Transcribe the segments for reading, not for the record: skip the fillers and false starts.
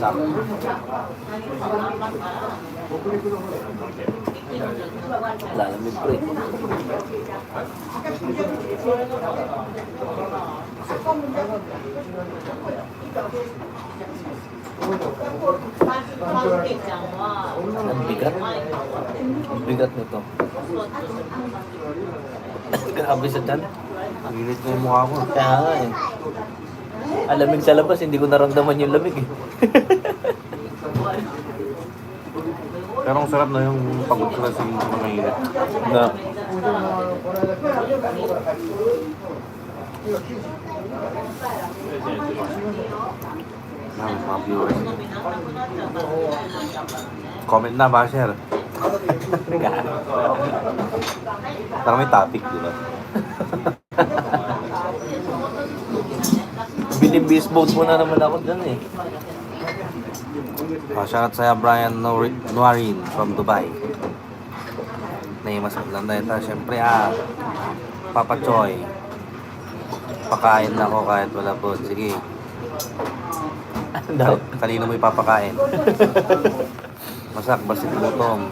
Sarap. Lalamig pre. Ang bigat. Ang bigat nito. Grabe sa tiyan. Ang init na yung mukha ko. Kaya nga eh. Ang lamig sa labas, hindi ko naramdaman yung lamig eh. Pero ang sarap na yung pagod ko kasi yung mga init. Na. Mga viewers. Comment na, basher. Parang may topic, di ba? Binibisboat mo na naman ako dyan eh. Shoutout sa'yo, Brian Nuarin from Dubai. Naimas lang dahil ito. Siyempre, Papa Choy. Pakain na ako kahit wala po. Sige. Kanino mo ipapakain? Masak, basit gutom.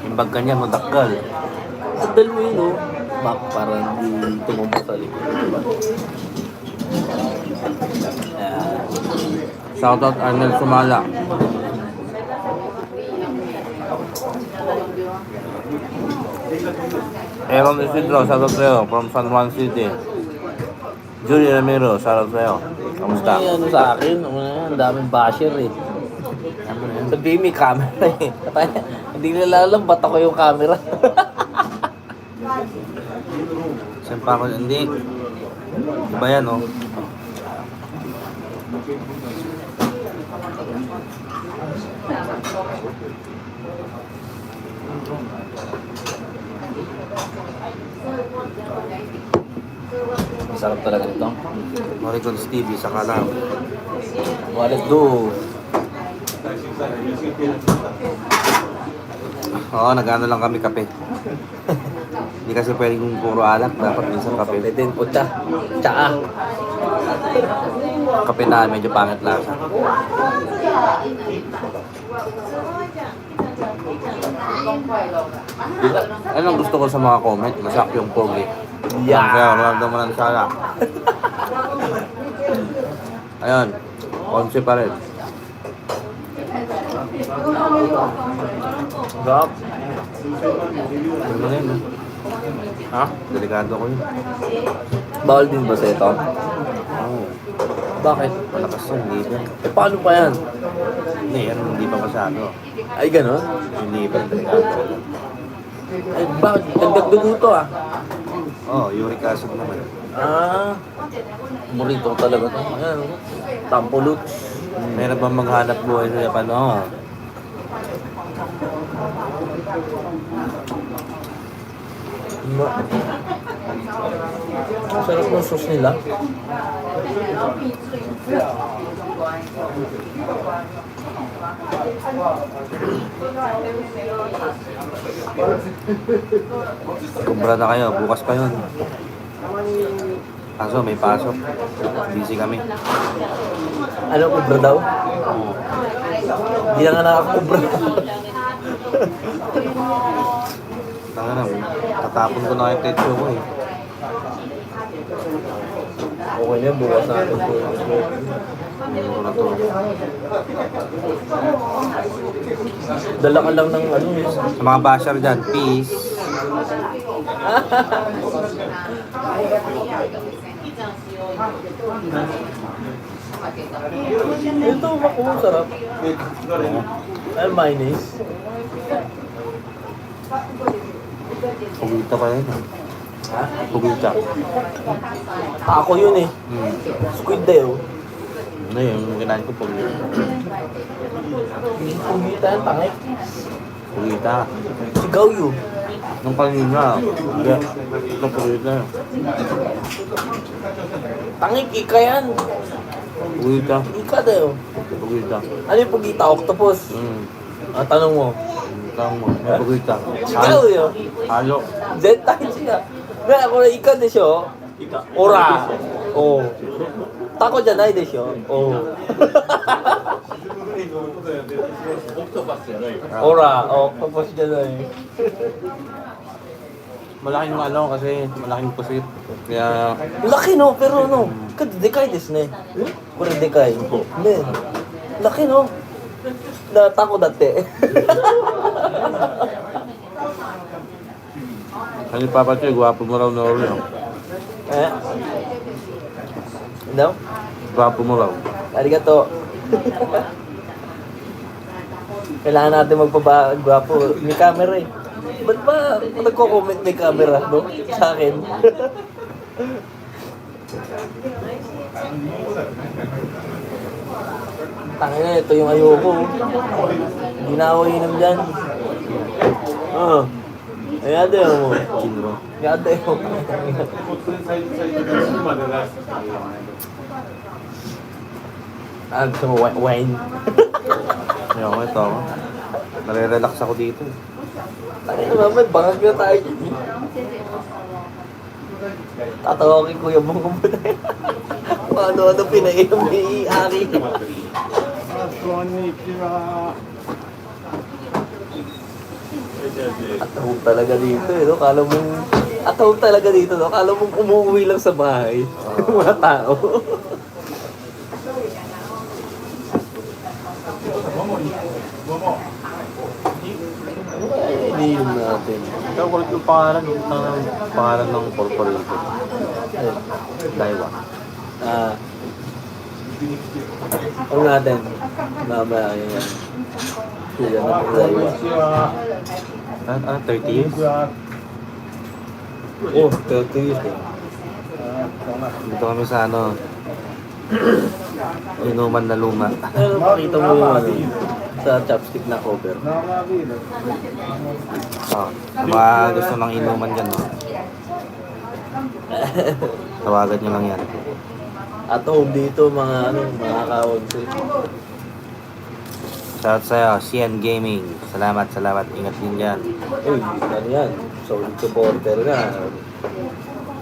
Imbag kanya mo, dakgal. Sandal mo yun oh. Map para hindi tumumbo sa likod. Shoutout Arnel Sumala. Aaron Isidro, shoutout sa'yo from San Juan City. Julie Ramiro, shoutout sa'yo. Kamusta? May ano sa akin, ang daming basher eh. Sabihin may camera eh. Hindi nila alam, ba't ako yung camera? Siyempre ako, hindi. Iba yan, oh. Sarap talaga nito. Morricone Stevie, saka lang. Well, let's do. Oo, nag-ano lang kami kape. Hindi kasi pwedeng puro alak, dapat minsan kape. Pwede din po tsaa. Kape na medyo pangit lasa. Anong gusto ko sa mga comment? Masak yung pogi. Yeah. Kaya Ronaldo mo ng sala. Ayun, 11 pa rin. Sarap. Ano na yun, eh? Ha? Delikado ko yun. Bawal din ba sa ito? Oo. Bakit? Malakas yun, hindi ba? Eh paano pa yan? Hindi, yan hindi pa masyado. Ay ganon? Hindi pa delikado. Ay bakit? Dagdag dugo to ah. Oo, uric acid naman. Ah. Burrito talaga to. Ayan. Tampulot. Meron bang maghanap buhay sa Japan? Oo. Sarap ng sauce nila. Kumbra na kayo, bukas pa yun. Kaso may pasok. Busy kami. Ano, kubra daw? Hindi na nga nakakubra. Tanga na, tatapon ko na yung techo ko eh. Okay na, bukas natin po. Hindi ko na to. Dala ka lang ng ano eh. Sa mga basher dyan, peace. Ito, maku, sarap. Ay, mayonnaise. Pugita pa yun. Ha? Pugita. Ako yun eh. Squid day oh. Ano yung kinain ko pugita. Pumita yan, tangik. Pugita. Sigaw yun. Nung kanina, nung pugita. Tangik, ika yan. Pugita. Ika daw. Pugita. Ano yung pugita? Octopus? Ah, tanong mo. Tama mo, may pugita. Sigaw yun. Halo. Zentai siya. Kaya ako na ika de siyo. Ora. Oh. Tako janai de siyo. Oh. Ora, octopus dyan eh. Malaking ano kasi, malaking pusit. Kaya, Laki no, pero no, kadekay desu ne. Kore dekay. Ne. Laki no. Natako dati. ano Papa Choy, gwapo mo raw na Oreo. Eh? No? Gwapo mo raw. Arigato. Kailangan natin magpabagwapo. May camera eh. Ba't ba nagko-comment may camera, no? Sa akin. Tangin na, ito yung ayoko. Hindi na ako inom dyan. Oo. Ayade mo. Kinro. Ayade mo. Ah, gusto mo wine? Ayoko, ito ako. Nare-relax ako dito. Tangin na naman, bangag na tayo dyan. Tatawagin ko yung mga muna. Ano pinainom ni Ari. Atahog talaga dito eh, no? Kala mong... Atahog talaga dito, no? Kala mong umuwi lang sa bahay. Mga tao. Ay, ininom natin. Ikaw, kulit yung pangalan. Yung pangalan ng corporation. Ay, Daiwa. ah... Huwag natin. Mamaya yan. Sila na pagdaiwa. Ano, 30 years? Oh, 30 years eh. Dito kami sa ano, inuman na luma. Ano, pakita mo yung ano, sa chopstick na cover. Oh, mga gusto ng inuman dyan, no? Tawagan nyo lang yan. At home dito, mga ano, mga kaonsil. Shout sa'yo, CN Gaming. Salamat. Ingat din dyan. Uy, ano yan? Solid supporter ka.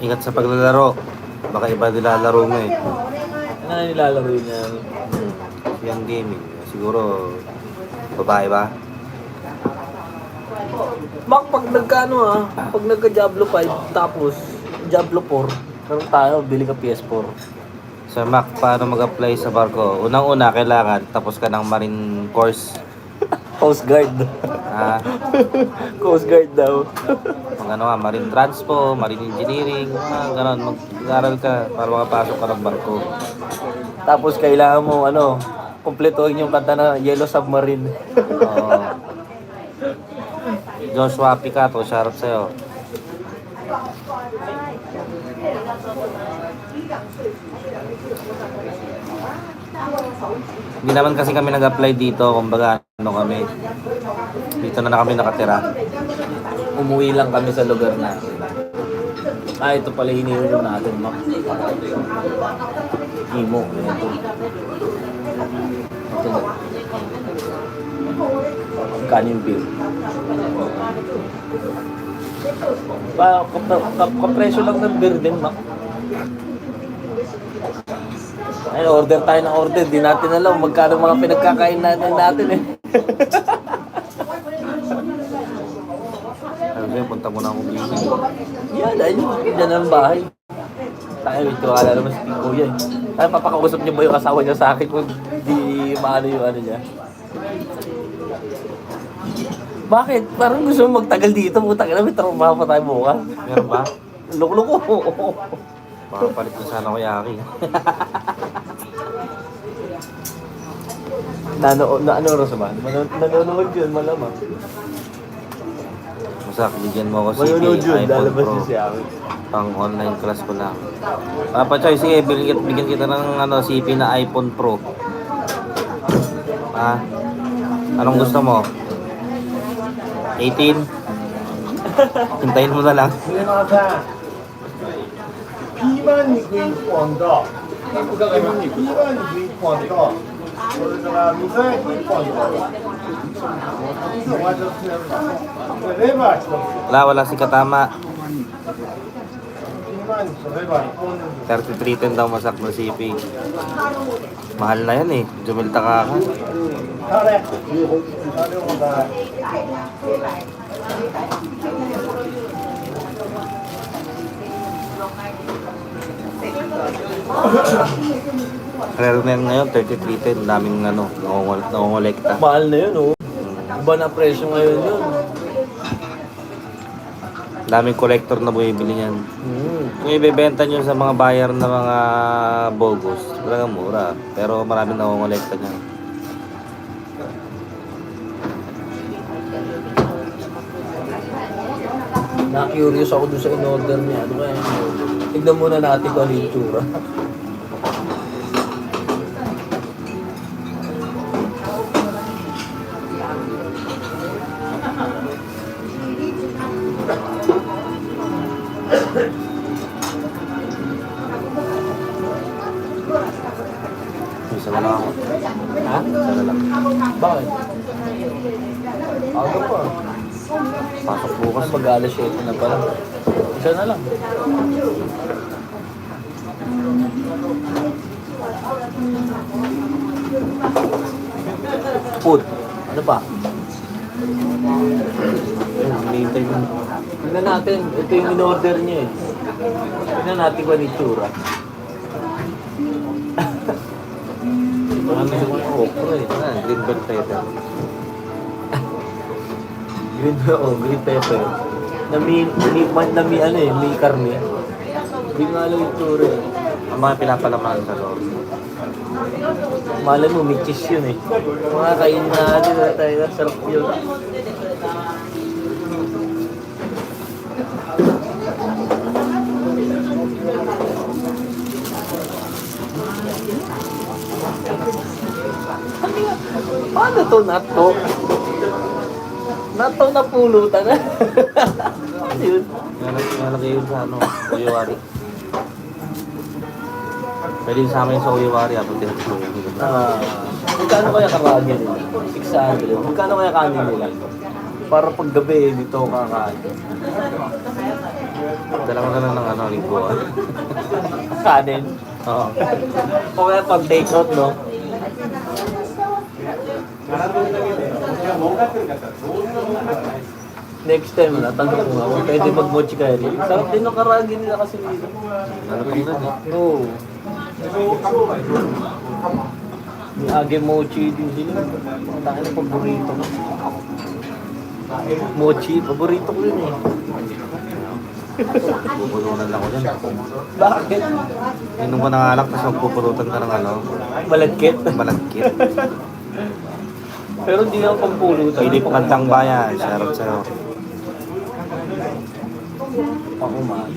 Ingat sa paglalaro. Baka iba nilalaro mo eh. Ano na nilalaro niya? CN Gaming. Siguro, babae ba? Bak, pag nagkano pag nagka-Diablo 5, tapos Diablo 4, meron tayo, bili ka PS4. Sir Mac, paano mag-apply sa barko? Unang-una, kailangan tapos ka ng marine course. Coast Guard. Ah, Coast Guard daw. mag ano nga, marine transpo, marine engineering, ganon. Mag-aral ka para makapasok ka ng barko. Tapos kailangan mo, kumpletuhin yung kanta na Yellow Submarine. Oo. Joshua Picato, shoutout sa'yo. Hindi naman kasi kami nag-apply dito, kumbaga ano kami. Dito na kami nakatira. Umuwi lang kami sa lugar natin. Ito pala iniunom natin, Mac. Imo. Ito na. Kanin beer. Kapresyo lang ng beer din, Mac. Ay, order tayo ng order. Di natin alam magkano mga pinagkakain natin eh. Sabi ko, punta muna akong bili. Yan, ayun. Yan ang bahay. Tayo, ito wala naman si Kuya eh. Ay, papakausap niya ba yung asawa niya sa akin kung di maano yung ano niya? Bakit? Parang gusto mo magtagal dito. Putang ina, may trauma pa tayo bukas. Meron ba? Loko-loko. Baka palit na sana ko yaki. Ano oras ba? Nanonood yun, malamang. Masak, bigyan mo ako Manonood CP, yun, iPhone lalabas Pro. yun si Awi. Pang online class ko lang. Papa Choy, sige, bigyan kita ng CP na iPhone Pro. Ah, anong gusto mo? 18? Hintayin mo na lang. すみません。ピーマン肉1本と、ピーマン肉1本と、それから味噌焼き1本と、味噌お待ちしてるの。でレバー1つ。 Wala si Katama. 万それば日本で 33 daw masak na CP. Mahal na yan eh. Jumilta ka ka. あれもだ Rare na yan ngayon, 3310. Daming ano, nangongolekta. Mahal na yun, oh. Iba na presyo ngayon yun. Daming collector na bumibili niyan. Kung ibebenta nyo sa mga buyer na mga bogus, talagang mura. Pero maraming nangongolekta niyan. Na-curious ako dun sa in-order niya. Ano kaya? Tignan muna natin kung ano yung tsura. Isa na lang ako. Ha? Isa na lang. Bakit? Aga pa. Pasok bukas. Mas mag-alas 7 na pala. Isa na lang. Food. Ano pa? Hinihintay mo. Tignan natin. Ito yung in-order niya eh. Tignan natin kung ano yung tsura. Ano yung okra eh. Green bell pepper. Green pepper. May karne. Hindi nga alam yung tsura eh. Ang mga pinapalaman sa loob. Malay mo, may cheese yun eh. Mga kainin na natin na tayo. Sarap yun. Paano to nato? Nato na pulutan na. Ano yun? Nalagay yun sa ano, Uyawari. Pwede yung sama yun sa Uyawari. Apong tinatulong yun. Magkano kaya karami nila? 600. Magkano kaya kanin nila? Para pag gabi, dito kakain. Dalawa ka na ng ano, lingguan. Kanin? Oo. O kaya pag take out, no? Next time, natanong ko nga kung pwede mag-mochi curry. Sarap din ng karagi nila kasi dito. Nalapang na eh. Oo. May age mochi din sila. Tayo na paborito ko. Mochi, paborito ko yun eh. Pupulunan lang ko dyan. Bakit? Inom ko ng alak, tapos magpupulutan ka ng ano, Malagkit. malagkit. Pero hindi lang pampulutan. Philip Kantang Bayan, shoutout sa'yo. Ako man.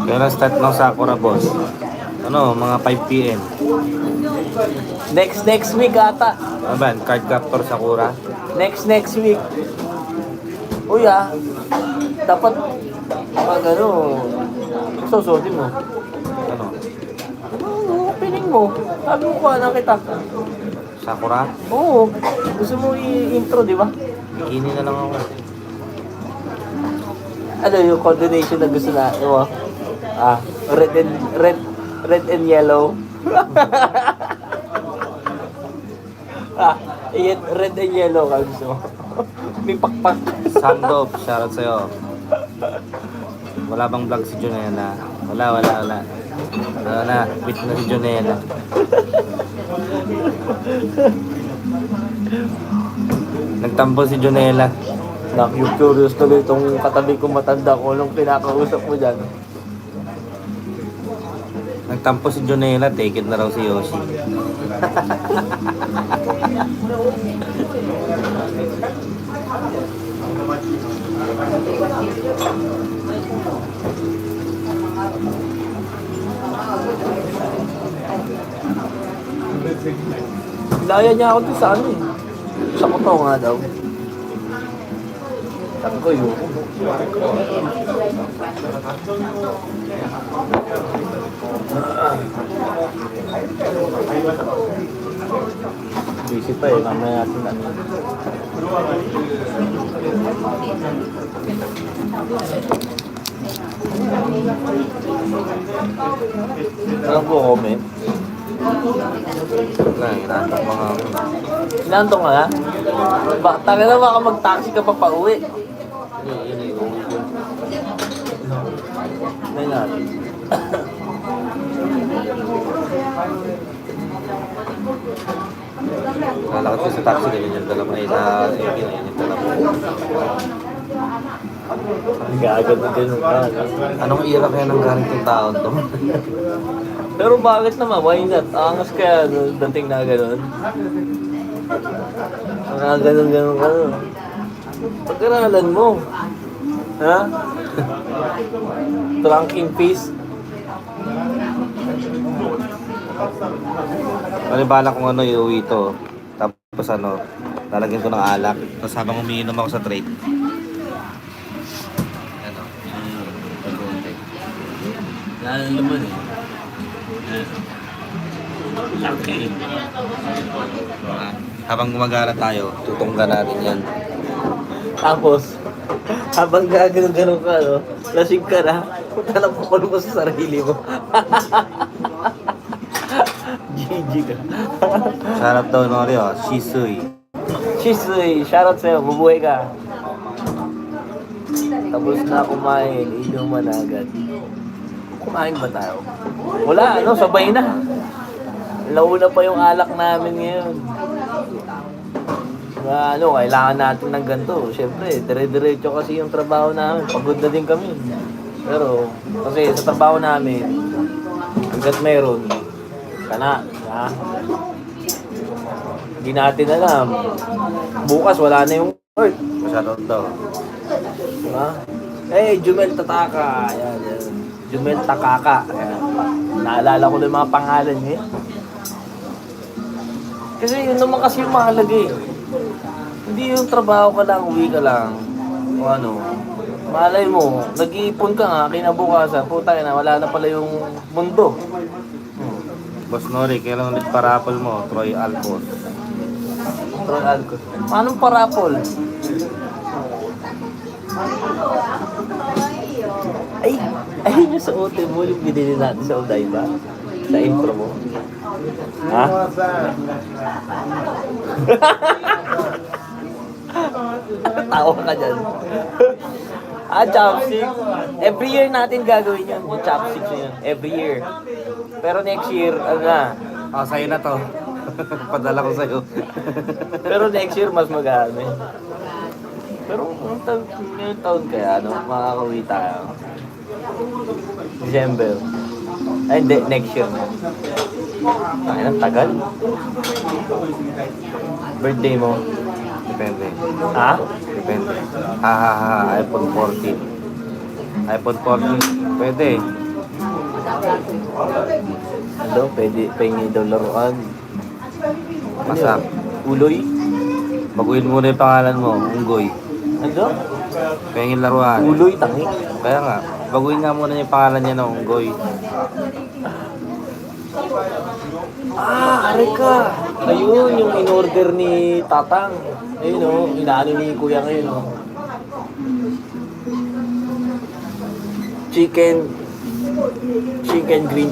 Kailan start ng Sakura, boss? Ano, mga 5 p.m. Next week ata. Ano ba yan? Card Captor Sakura? Next week. Uy dapat pag ano, susutin mo. Ano? Opening mo. Sabi mo kuha na kita. Sakura? Oo. Gusto mo i-intro, di ba? Bikini na lang ako. Ano yung coordination na gusto na, ano? Red and yellow. Red and yellow ka gusto mo. May pakpak. Sandop, shoutout sa'yo. Wala bang vlog si Junela? Wala. Wala na, quit na si Junela. Nagtampo si Junela. Curious tuloy itong katabi kong matanda ko nung pinakausap mo dyan. Nagtampo si Junela, take it na raw si Yoshi. Laya niya ako dun sa ano eh. Sa kuto nga daw. Sabi ko, yun. Busy pa eh, mamaya natin ano. Alam ko comment. Wala, inaantok mga ako. Inanto ka na? Taka na baka mag-taxi ka pa pauwi. May natin. Lalakad ko sa taxi, ganyan yung dala mo. Ay, sa SUV, ganyan yung dala mo. Gagad na ganun ka. Anong era kaya nang galing tong taon to? Pero bakit naman? Why not? Angas kaya no, dating na ganun. Mga ganun-ganun ka no. Pag-aralan mo. Ha? Trunking piece. Malibala kung ano, iuwi ito. Tapos ano, lalagyan ko ng alak. Tapos habang umiinom ako sa trade. Ano? Pag-uunti. Lalo naman eh. Laki. Habang gumagala tayo, tutungga natin yan. Tapos, habang gagano'n-ganon ka, no? Lasing ka na, punta na pukulong mo sa sarili mo. GG ka. Sarap daw no rin, Shisui. Chisui, shoutout sa'yo, mabuhay ka. Tapos na kumain, inuman na agad. Kumain ba tayo? Wala, ano, sabay na. Launa pa yung alak namin ngayon. Na ano, kailangan natin ng ganito. Siyempre, dire-diretso kasi yung trabaho namin. Pagod na din kami. Pero, kasi sa trabaho namin, hanggat meron, kana, ha? Hindi natin alam. Bukas, wala na yung work. Shoutout daw. Diba? Eh, Jumel Tataka. Ayan, ayan. Jumel Takaka. Ayan. Naalala ko na yung mga pangalan niya. Kasi yun naman kasi yung mahalaga eh. Hindi yung trabaho ka lang, uwi ka lang. O ano. Malay mo, nag-iipon ka nga, kinabukasan. Puta na, wala na pala yung mundo. Boss Nori, kailan ulit parapol mo? Troy Alcos. Troy Alcos. Paano parapol? Ay, ayun yung suotin mo, yung binili natin sa Odaiba. Sa intro mo. Ha? Tawa ka dyan. Chopsticks. Every year natin gagawin yun. Yung chopsticks na yun. Every year. Pero next year, ano na. Sa'yo na to. Padala ko sa'yo. Pero next year, mas mag-ano eh. Pero yung taon kaya, ano, makakauwi tayo. December. Ay, hindi, next year na. Ay, ang tagal. Birthday mo. Depende. Ha? Depende. iPhone 14. iPhone 14. Pwede. Ano, pwede, pahingi daw laruan. Masak. Uloy? Baguhin mo na yung pangalan mo. Unggoy. Ano? Pengin laruan. Uloy, tangi. Kaya nga. Baguhin nga muna yung pangalan niya ng Unggoy. Are ka! Ayun, yung in-order ni Tatang. Ayun o, inaano ni Kuya ngayon o. Chicken green.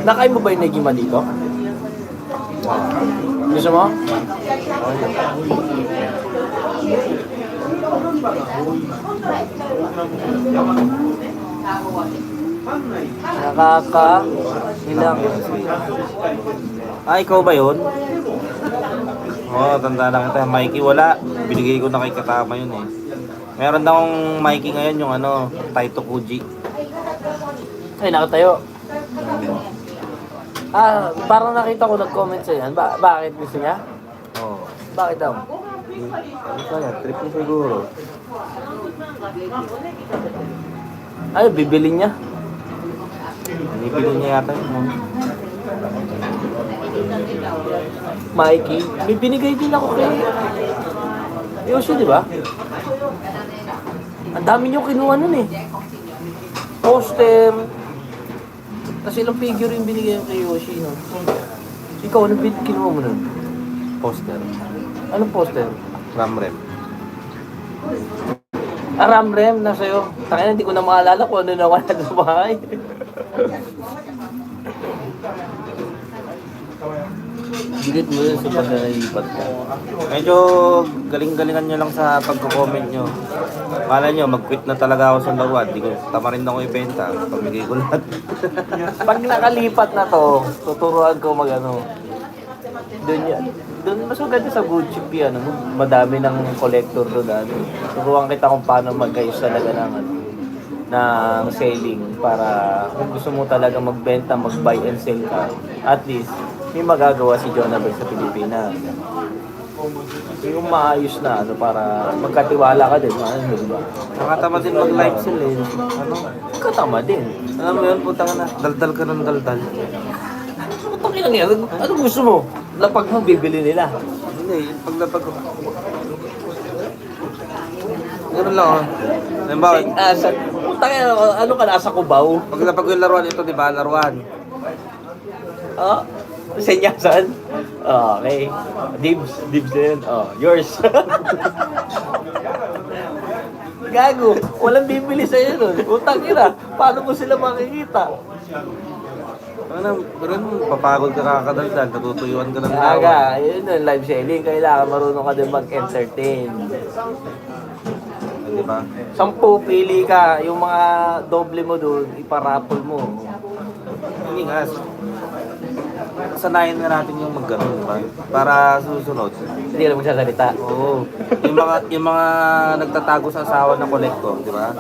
Nakain mo ba yung negima dito? Gusto mo? Ilang. Ikaw ba yun? Oo, tanda lang kita. Mikey, wala. Binigay ko na kay Katama yun eh. Meron na akong Mikey ngayon, yung ano, Taito Fuji. Ay, nakatayo. Parang nakita ko nag-comment sa yan. Bakit gusto niya? Oo. Bakit daw? Ano kaya? Trip niya siguro. Ay, bibili niya. Binibili niya yata yun. Mikey. May binigay din ako kay Yoshi, di ba? Ang dami niyo kinuha nun eh. Poster. Kasi ilang figure yung binigay kay Yoshi, no? Ikaw, anong kinuha mo nun? Poster. Anong poster? Ramrem. Ramrem na sa'yo. Takina, hindi ko na maalala kung ano nawala sa bahay. Gigit mo yun sa pagkalipat ka. Medyo galing-galingan nyo lang sa pagko-comment nyo. Kala nyo, mag-quit na talaga ako sa lawan. Di ko, tama rin ako ibenta. Pamigay ko lahat. Pag nakalipat na to, tuturuan ko mag-ano. Doon yan. Doon mas maganda sa good chip yan. Ano? Madami ng collector doon. Ano? Turuan kita kung paano mag-ayos talaga ng, ano, ng selling para kung gusto mo talaga magbenta, mag-buy and sell ka. At least, may magagawa si Jonabel sa Pilipinas. Yung maayos na ano para magkatiwala ka din, ano, di ba? Nakatama din mag-live sell eh. Ano? Katama din. Alam mo yun, putang na. Daldal ka ng daldal. Putang ina yan. Ano gusto mo? Lapag mo, bibili nila. Hindi, yung paglapag ko. Ganun lang oh. Halimbawa, Putang ina, ano ka nasa Cubao? paglapag ko yung laruan ito, di ba? Laruan. Oh, senyasan? Oh, okay. Dibs din. Oh, yours. Gago, walang bibili sa'yo nun. Utang ina, paano mo sila makikita? Ano, ganun, papagod ka kakadaldal, natutuyuan ka ng Aga, yun yun, live selling. Kailangan marunong ka din mag-entertain. Di ba? 10 pili ka, yung mga doble mo doon, iparapol mo. Hindi nga. Sanayin na natin yung mag-ganun, di ba? Para susunod. Hindi na magsasalita. Oo. Yung mga nagtatago sa asawa ng kolektor, di ba?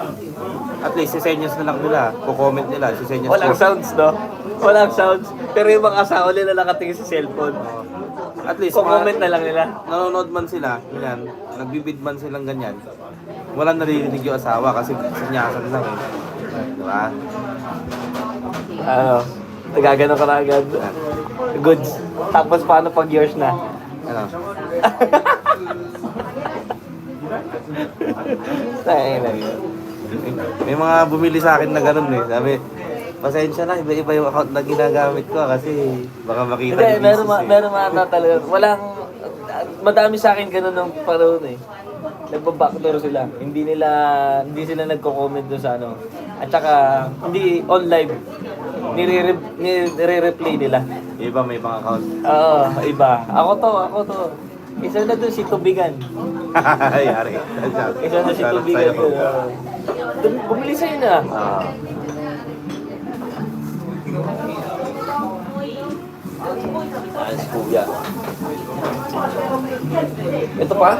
At least, sisenyas na lang nila. Kukomment nila, sisenyas Walang sounds, no? Walang sounds. Pero yung mga asawa nila nakatingin sa cellphone. At least, Comment na lang nila. nanonood man sila, ganyan, nagbibid man silang ganyan. Walang naririnig yung asawa kasi sinyasan lang eh. Di ba? Ano? Nagagano ka na agad. Goods. Tapos paano pag yours na? Ano? Ay, na yun. May mga bumili sa akin na ganun eh. Sabi, pasensya na, iba-iba yung account na ginagamit ko kasi baka makita Hindi, yung business meron mga na talaga. Walang, madami sa akin ganun ng paroon eh. Nagbabackdoor sila. Hindi sila nagko-comment doon sa ano. At saka, hindi on live. Nire-replay nila. Iba may mga account. Oo, iba. Ako to. Isa na doon si Tubigan. Yari. Isa na si Tubigan. Bumili sa'yo na. Ah. Ayos kuya. Ito pa?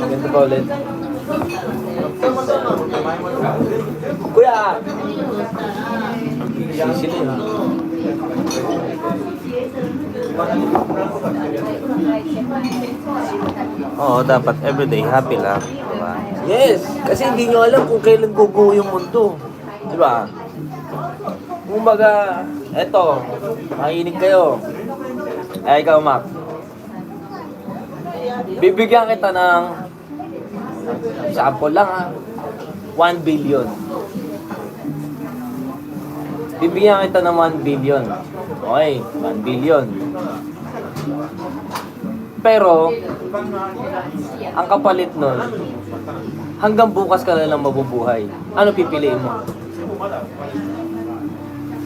Ito pa ulit. Kuya! Sisilin. Oo, dapat everyday happy lang. Diba? Yes! Kasi hindi nyo alam kung kailan guguho yung mundo. Di ba? Kumbaga, eto, makinig kayo. Ay, ikaw, Mac. Bibigyan kita ng sample lang ha. 1 billion. Bibigyan kita ng 1 billion. Okay, 1 billion. Pero, ang kapalit nun, hanggang bukas ka na lang mabubuhay. Ano pipiliin mo?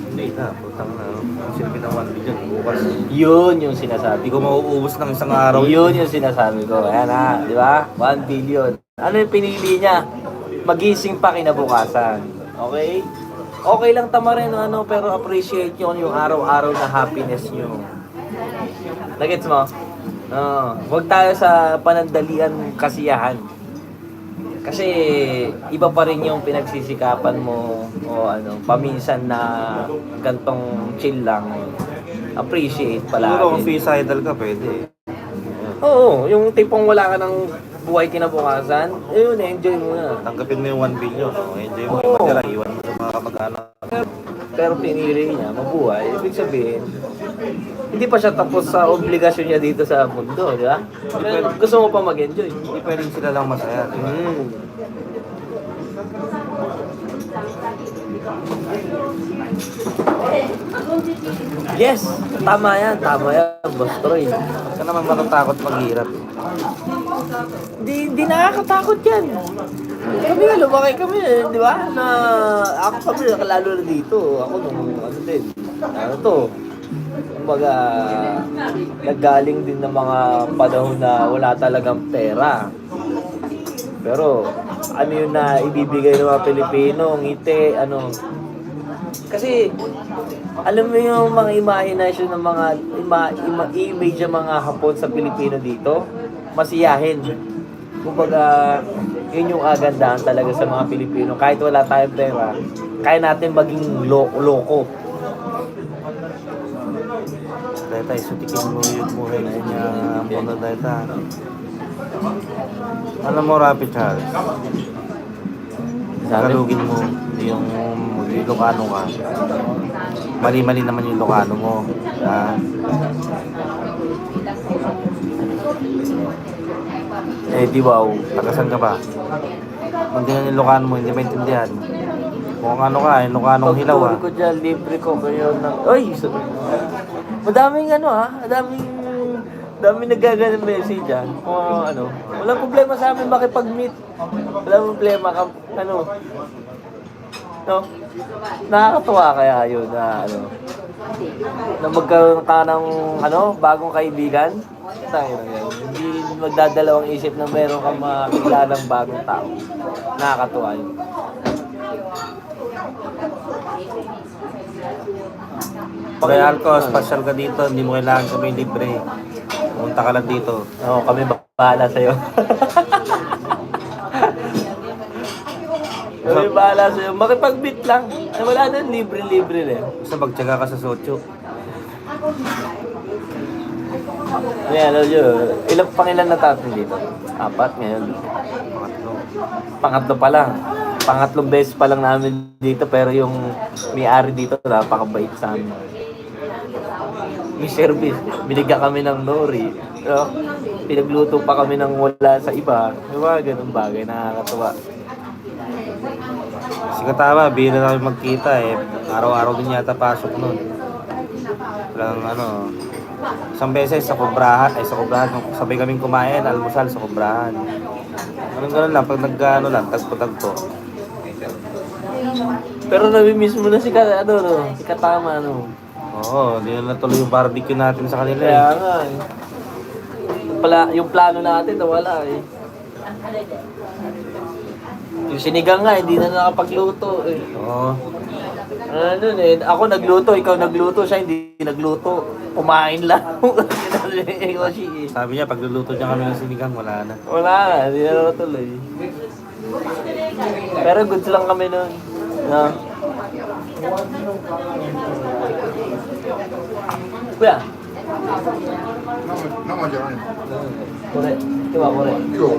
Hindi na, putang na. Ang silbi ng 1 billion, bukas. Yun yung sinasabi Hindi ko. ko mauubos ng isang araw. Yun yung sinasabi ko. Ayan na, di ba? 1 billion. Ano yung pinili niya? Magising pa kinabukasan. Okay? Okay lang tama rin, ano, pero appreciate nyo yung araw-araw na happiness nyo. Nagets mo? Huwag tayo sa panandalian kasiyahan. Kasi iba pa rin yung pinagsisikapan mo o ano, paminsan na gantong chill lang. Appreciate pala. Siguro kung suicidal ka, pwede. Oo, yung tipong wala ka ng buhay kinabukasan, yun, enjoy mo na. Tanggapin mo yung 1 billion. Enjoy mo Oo. yung matira, iwan mo sa mga kamag-anak. Pero pinili niya, mabuhay. Ibig sabihin, Hindi pa siya tapos sa obligasyon niya dito sa mundo, di ba? Pero gusto mo pa mag-enjoy. Hindi pwedeng sila lang masaya, di ba? Yes, tama yan, Boss Troy. Ka naman matatakot maghirap. Hindi nakakatakot yan. Kami nga, lumaki kami di ba? Na ako kami, lalo na dito. Ako nung ano din. Ano to? Kumbaga, naggaling din ng mga panahon na wala talagang pera. Pero, ano yun na ibibigay ng mga Pilipino, ngiti, ano. Kasi, alam mo yung mga imagination ng mga image ng mga Hapon sa Pilipino dito, masiyahin. Kumbaga, yun yung agandahan talaga sa mga Pilipino. Kahit wala tayong pera, kaya natin maging loko. Dahil tayo, sutikin mo yung buhay na niya muna dahil tayo. Alam mo, Rapid Charles, galugin mo yung Ilocano ka. Mali-mali naman yung Ilocano mo. Di wow. Tagasan ka ba? Hindi yung Ilocano mo, hindi maintindihan. Kung ano ka, Ilocano hilaw ha. Pagturo ko dyan, libre ko kayo ng... Oy! Madaming daming nagagalang message dyan. Kung ano, walang problema sa amin makipag-meet. Walang problema no? Nakakatuwa kaya yun na na magkaroon ka ng bagong kaibigan. Tayo lang yan. Hindi magdadalawang isip na meron kang makilalang bagong tao. Nakakatuwa yun. Kaya Alcos, pasyal ka dito, hindi mo kailangan kami libre. Pumunta ka lang dito. Oo, kami bahala sa'yo. Kami bahala sa'yo. Makipag-meet lang. Ay, wala na, libre-libre lang. Basta magtyaga ka sa Socho. Ayan, pangilan na tatin dito? 4 ngayon. Pangatlo pa lang. Pangatlong beses pa lang namin dito, pero yung may-ari dito, napakabait sa amin. May service. Binigyan kami ng nori. Pinagluto pa kami ng wala sa iba. Diba? Ganun bagay. Nakakatuwa. Kasi katama, bihira na kami magkita eh. Araw-araw din yata pasok nun. Walang isang beses sa kubrahan, sabay kaming kumain, almusal sa kubrahan. Ganun lang, pag tagpo-tagpo. Pero nami-miss mo na si Katama, Oo, hindi na natuloy yung barbecue natin sa kanila Kaya eh. nga yung plano natin nawala eh. Yung sinigang nga, hindi na nakapagluto eh. Oo. Ako nagluto, ikaw nagluto, siya hindi nagluto. Kumain lang. Sabi niya, pagluluto niya kami ng sinigang, wala na. Wala na, hindi na natuloy. Pero goods lang kami nun. No? Kuya? 生じゃないの Kore. Diba, kore? いいよ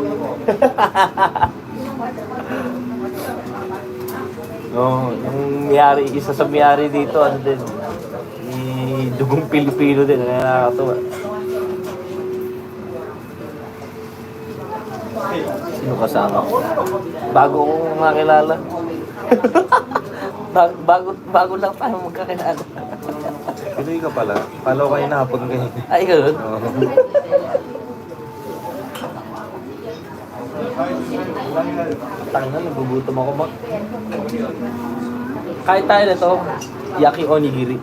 Yung isa sa may-ari dito, din, dugong Pilipino din, nakakatuwa. Sino kasama ko? Bago kong makilala. bago lang tayo magkakilala. Pinoy ka pala. Follow kayo na hapon kayo. Ay, gano'n? Oo. Tangina, nagugutom ako ba? Kahit tayo na to, yaki onigiri.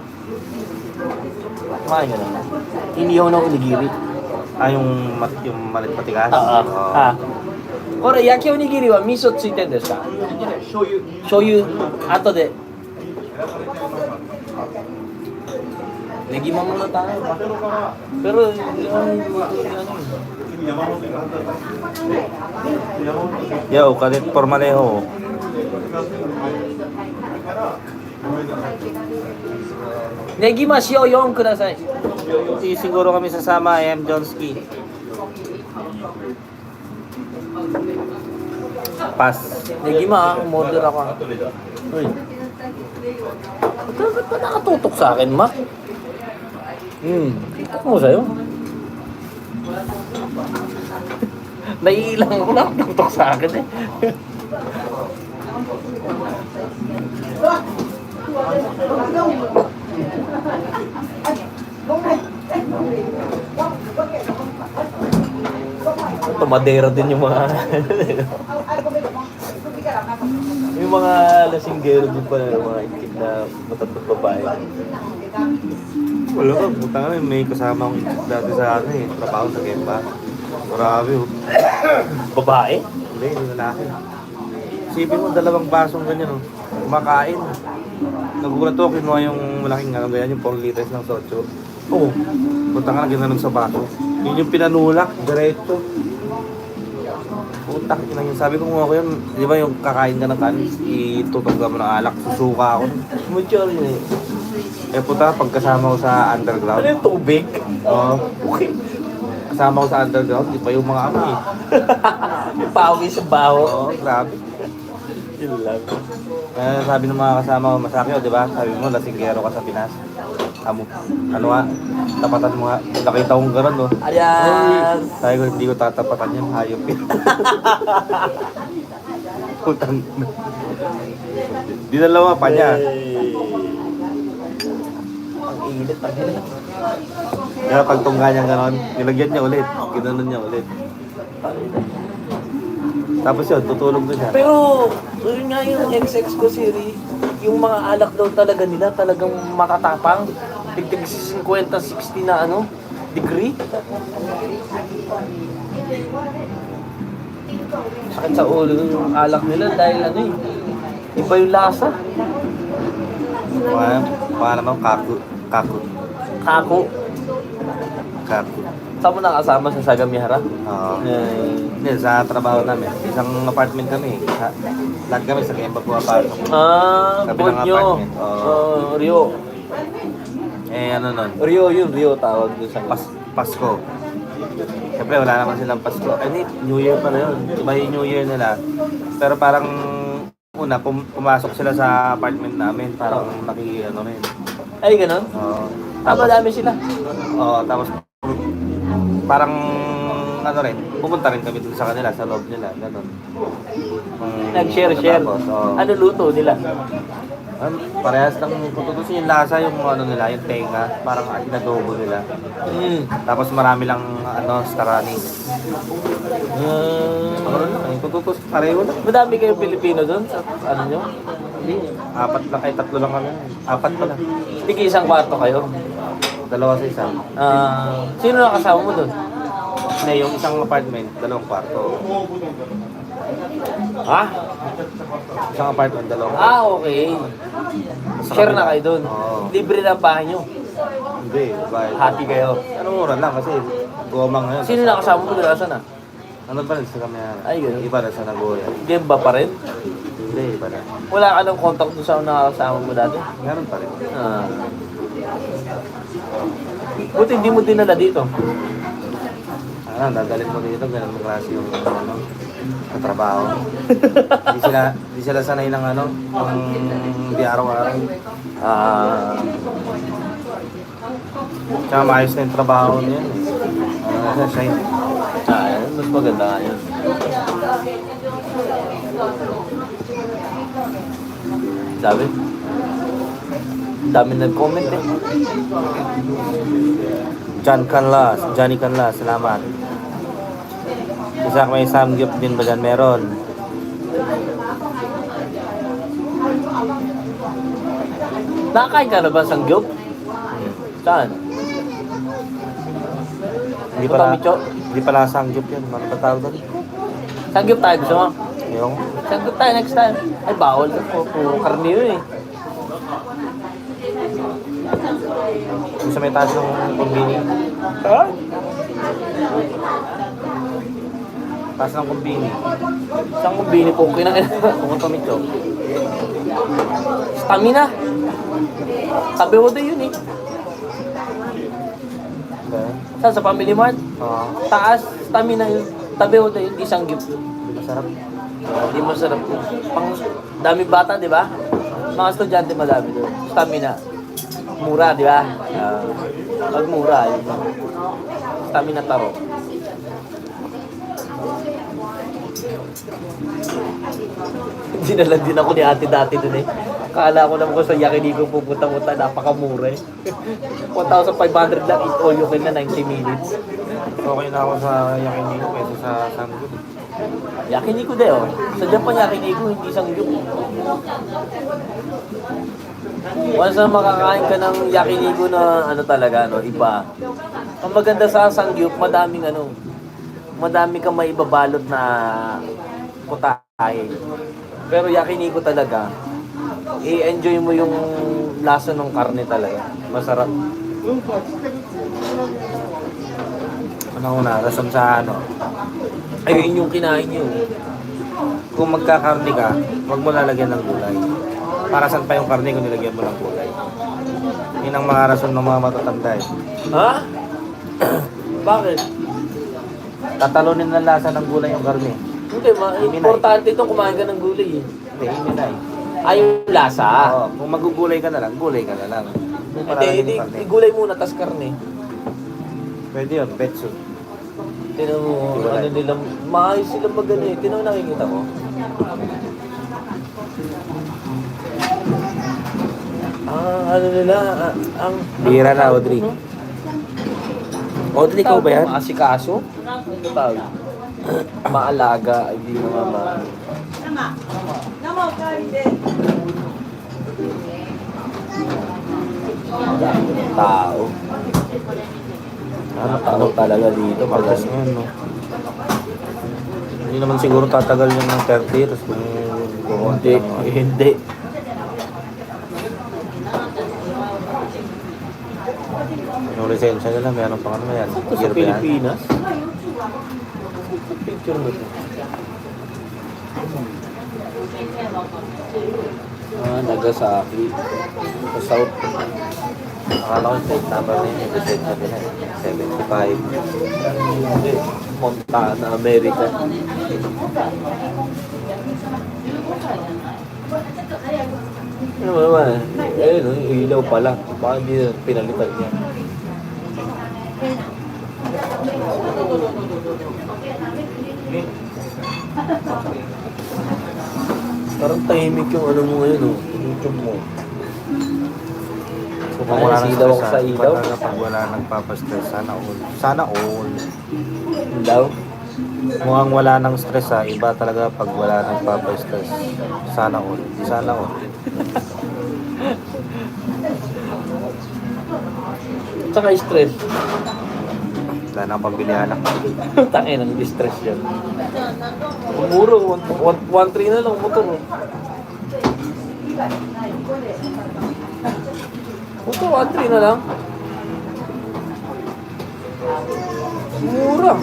Kumain ka na. Inihaw ng onigiri. Yung malit matigas? Oo. Oo. これ焼きおにぎりは味噌ついてんですか？醤油後で。Nagima muna tayo. Pero Yo, kalit Pormalejo. Negima shio 4 kudasai. Siguro kami sasama, M. Johnski. Pass. Negima, umorder ako. Uy. Ba't nakatutok sa akin, ma? Ako mo sa'yo. Naiilang ako lang. Tutok sa akin eh. Ito, madera din yung mga... yung mga lasinggero din pala, yung mga itik na matatag babae. Wala ka, puta nga may kasama akong itik dati sa ano eh, trabaho sa Gemba. Marami oh. Babae? Hindi, yung lalaki. Isipin mo, dalawang basong ganyan oh. Kumakain. Nagugulat ako, kinuha yung malaking ano, ganyan, yung 4 liters ng socho. Oo. Punta ka na ginanon sa baso. Yun yung pinanulak, diretso. Putak, yun yung sabi ko mo ako yun. Di ba yung kakain ka ng kanin, itutok ka mo ng alak, susuka ako. Mature yun eh. Eh puta, pagkasama ko sa underground. Ano yung tubig? Oo. Okay. Kasama ko sa underground, di pa yung mga amoy. Yung pawis sa baho. Oo, grabe. Yun lang. Eh, sabi ng mga kasama ko, Masakyo, di ba? Sabi mo, lasinggero ka sa Pinas. Ano nga, tapatan mo nga. Nakita kong gano'n, no? Ayan! Sabi ko, hindi ko tatapatan yan, hayop yun. Putang. Dinalawa pa niya. Ang init, ang init. Kaya pag tungga niya gano'n, nilagyan niya ulit. Ginanon niya ulit. Tapos yun, tutulog na siya. Pero, yun nga yung XX ko, Siri. Yung mga alak daw talaga nila, talagang matatapang. Tigtig 50-60 na ano, degree. Sakit sa ulo yung alak nila dahil ano eh. Iba yung lasa. Mga naman, kaku. Kako. Kaku. Saan mo nakasama sa Sagamihara? Oo. Eh, Hindi, sa trabaho namin. Isang apartment kami. Lahat kami sa Gemba pumapasok. Sabi board ng nyo. apartment, oo. Rio. Eh, ano nun? Rio yun, Rio tawag doon sa Pasko. Siyempre, wala naman silang Pasko. Hindi, New Year pa na yun. Iba yung New Year nila. Pero parang, una, pumasok sila sa apartment namin. Parang ano rin. Ay, ganun? Oo. Madami sila. Oo, tapos, parang, ano rin, pupunta rin kami dun sa kanila, sa loob nila. Ganun. Nag-share-share. Tapos, oo. Ano luto nila? Parehas ng tutusin yung lasa, yung ano nila, yung tenga, parang inadobo nila. Tapos marami lang starani. Yung tutus, pareho lang. Madami kayong Pilipino doon sa ano nyo? Hindi, 4 lang kayo, 3 lang kami. 4 pa lang. Hindi kayo isang kwarto kayo. 2 sa isa. Sino nakasama mo doon? Hindi, yung isang apartment, 2 kwarto. Ha? Isang apartment, 2 kwarto. Okay. Share na kayo doon. Oo. Libre na ang bahay nyo. Hindi, bayad. Happy kayo. Ano mura lang kasi gomang ngayon. Sino nakasama mo doon? Nasaan na? Ano ba rin sa kami? Ay, ganun. Iba rin sa Nagoya. Game ba pa rin? Hindi, iba rin. Wala ka ng contact doon sa nakasama mo dati? Meron pa rin. Buti hindi mo dinala dito. Ano, dadalhin mo dito, ganun mo klase yung sa trabaho. Hindi sila sanay ng di araw-araw. Tsaka maayos na yung trabaho niya. Siya Mas maganda nga yun. Sabi? Dami nag-comment eh. Johnny Canlas, salamat. Isa may samgyup din ba dyan? Meron. Nakakain ka na ba sang gyop? Saan? Hindi pala samgyup yan. Ano ba tawag doon? Sangyup tayo gusto mo? Yung Sangyup tayo next time. Ay bawal. Puro karne yun eh. sa may taas ng kumbini. Ha? Taas ng kumbini. Saan kong bini po? Pumunta nito. Stamina. Sabi ko din yun eh. Saan? Sa Family Mart? Oo. Taas, stamina yun. Tabi ko din yun, isang gift. Masarap. Hindi masarap yun. Pang dami bata, di ba? Mga estudyante madami doon. Stamina. mura, di ba? Pag mura, yun. Stamina taro. Dinala din ako ni ate dati dun eh. Kala ko naman ko sa yakiniku pupunta-punta, napakamura eh. 1,500 lang, eat all you can na 90 minutes. Okay na ako sa yakiniku kaysa sa Samgyup. Yakiniku de oh. Sa Japan yakiniku, hindi sangyup. Once na makakain ka ng yakiniku na ano talaga, no, iba. Ang maganda sa sangyup, madami kang maibabalot na putahe. Pero yakiniku talaga, i-enjoy mo yung lasa ng karne talaga. Masarap. Una, rason sa ano, Ayun yung kinain nyo. kung magkakarni ka, huwag mo lalagyan ng gulay. Para saan pa yung karni kung nilagyan mo ng gulay? Yun ang mga rason ng mga matatanda eh. Ha? Bakit? Tatalunin ng lasa ng gulay yung karni. Hindi, importante ito kumain ka ng gulay eh. Hindi, iminay. Yung lasa. Oo, kung magugulay ka na lang, gulay ka na lang. Hindi, igulay muna, tas karne. Pwede yun, betsu. Tinan mo, ano nila, maayos sila magano eh. Tinan mo, nakikita ko. Ano nila, ang... Bira na, Audrey. Audrey, ikaw ba yan? Asikaso? Ano tawag? Maalaga, hindi naman tao. Tao talaga dito. Pagas na yun, no? Hindi naman siguro tatagal yung ng 30 years kung Hindi. yung lisensya nila, meron pang ano yan. Ito sa Pilipinas. Picture mo ito. Nagasaki. Sa South. Akala ko yung plate number na yun, yung lisensya nila. 75. Hindi. Montana, America. Ano mo naman? Yung ilaw pala. Baka hindi na pinalitan niya. Parang tahimik yung ano mo ngayon, oh. YouTube mo. Kung wala nang Silaw stress, ako sa ilaw. pag wala nagpapastress, sana all. Sana all. Ilaw? Mukhang wala nang stress ha, iba talaga pag wala nagpapastress. Sana all. Sana all. Tsaka stress. Wala nang pambilihan na. Tangin ng distress yan. Umuro, 1.3 na lang motor. Motor, 1.3 na lang. Mura.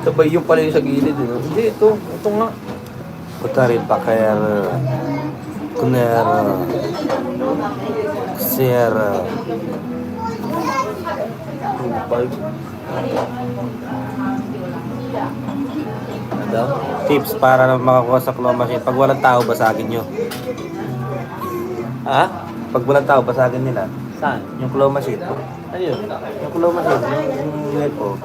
Sabay yung pala yung sa gilid. Hindi, ito nga. Putari paker kuner sir Ano? tips para makakuha sa claw machine. Pag walang tao, basagin nyo. Ha? Pag walang tao, basagin nila. Saan? Yung claw machine. Ano yun? Yung claw machine, yung nepo.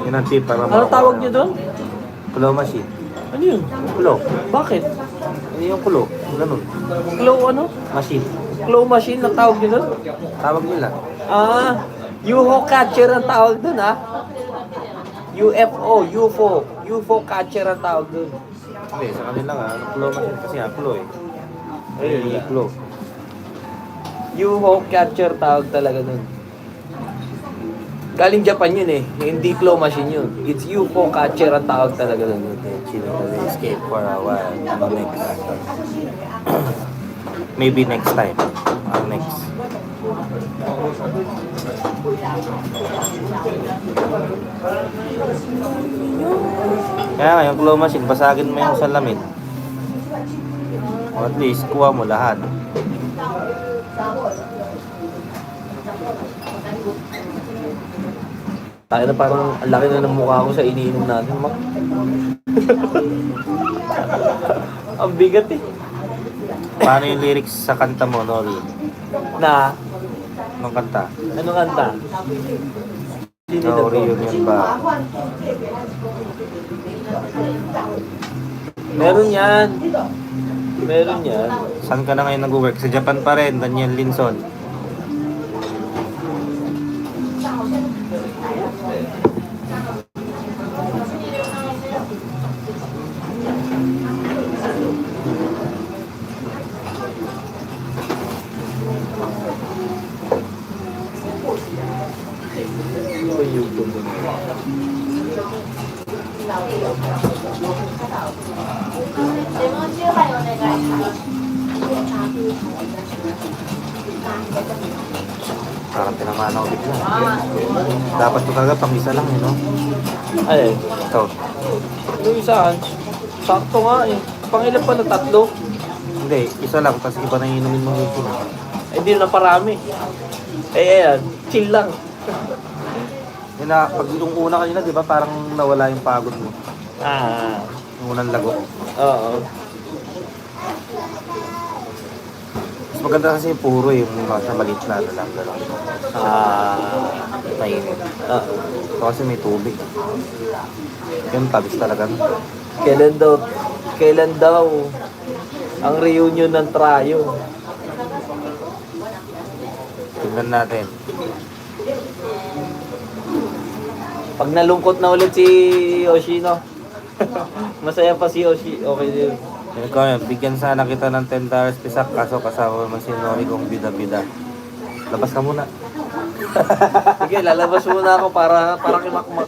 Yun ang tip para Ano tawag niyo doon? Claw machine. Ano yun? Claw. Bakit? Ano yung claw? Ganun. Claw ano? Machine. Claw machine na tawag niyo doon? Tawag nila. UFO catcher ang tawag doon UFO catcher ang tawag doon. Hindi, sa kanila nga, claw machine kasi claw eh. Ayun. Claw. UFO catcher tawag talaga doon. Galing Japan yun eh. Hindi claw machine yun. It's UFO catcher ang tawag talaga doon. Sino na escape for a while. Next. Maybe next time. Next. Kaya nga, yung claw machine, basagin mo yung salamin. O at least, kuha mo lahat. Tayo na parang ang laki na ng mukha ko sa iniinom natin, Mak. Ang bigat eh. Paano yung lyrics sa kanta mo, Nori? Na, Anong kanta? ano kanta? Sino No na to? reunion ba? Meron yan. Meron yan. Saan ka na ngayon nag-work? Sa Japan pa rin, Daniel Linson. Ano yung YouTube mo? レモンチューハイお願いします。 Parang tinamaan ako bigla. Dapat ito talaga pang isa lang, no? Ay, Ito. yung isa, sakto nga eh. Pangilan pa na tatlo. Hindi, isa lang. Kasi iba na inumin mo dito. Eh, hindi na parami. Ayan, chill lang. Yun na, pag yung una kanina, di ba, parang nawala yung pagod mo. Ah, Yung unang lago. oo. Mas maganda kasi yung puro yung sa maliit na ano lang. Mainit. Oo. Ito kasi may tubig. Yung tabis talaga. Kailan daw ang reunion ng Trayo? Tingnan natin. Pag nalungkot na ulit si Yoshino. Masaya pa si Yoshi. Okay din. Ikaw yun, bigyan sana kita ng $10 pisak kaso kasama mo si Nori kong bida-bida. Labas ka muna. Sige, lalabas muna ako para kimakmak.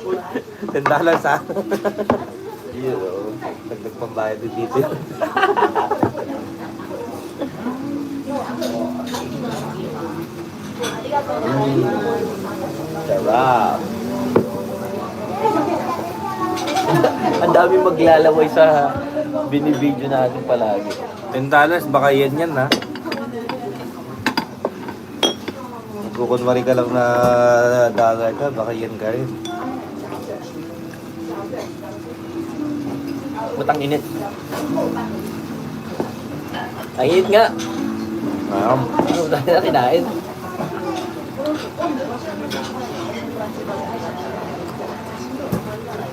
$10 sa Yun, oh. dagdag pambayad din dito. Sarap. Ang dami maglalaway sa binibideo natin palagi. $10, baka yan ha. Kukunwari ka lang na dollar ka, baka yan ka rin. Matang init. Ang init nga. Ano tayo na kinain?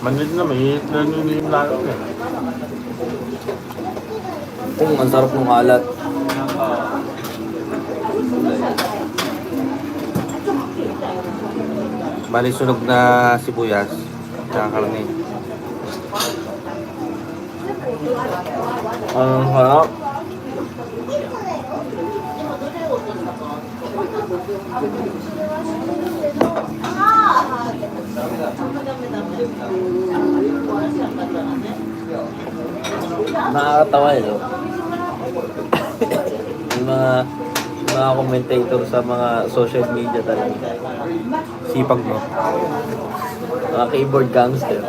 Manid na, may naninilim lang eh. Ang sarap ng alat. Bali sunog na sibuyas, tsaka karne. Ang harap. Nakakatawa eh, no? Yung mga commentator sa mga social media talaga. Sipag mo. Mga keyboard gangster.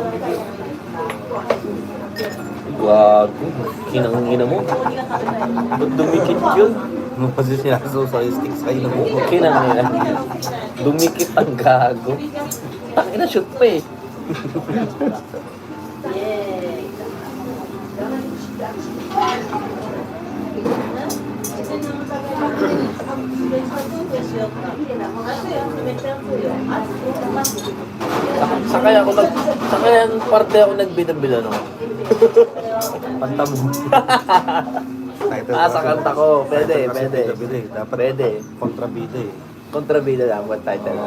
Gago, kinangina mo. Ba't dumikit yun? Ano pa siya sinasaw sa stick sa ilong mo? Kinangina. Dumikit ang gago. Tangina, shoot pa eh. Sa kaya ang parte ako nagbidabila no. Panta mo. Sa kanta ko. Pwede. Dapat Pwede. kontrabida eh. Kontrabida dapat title.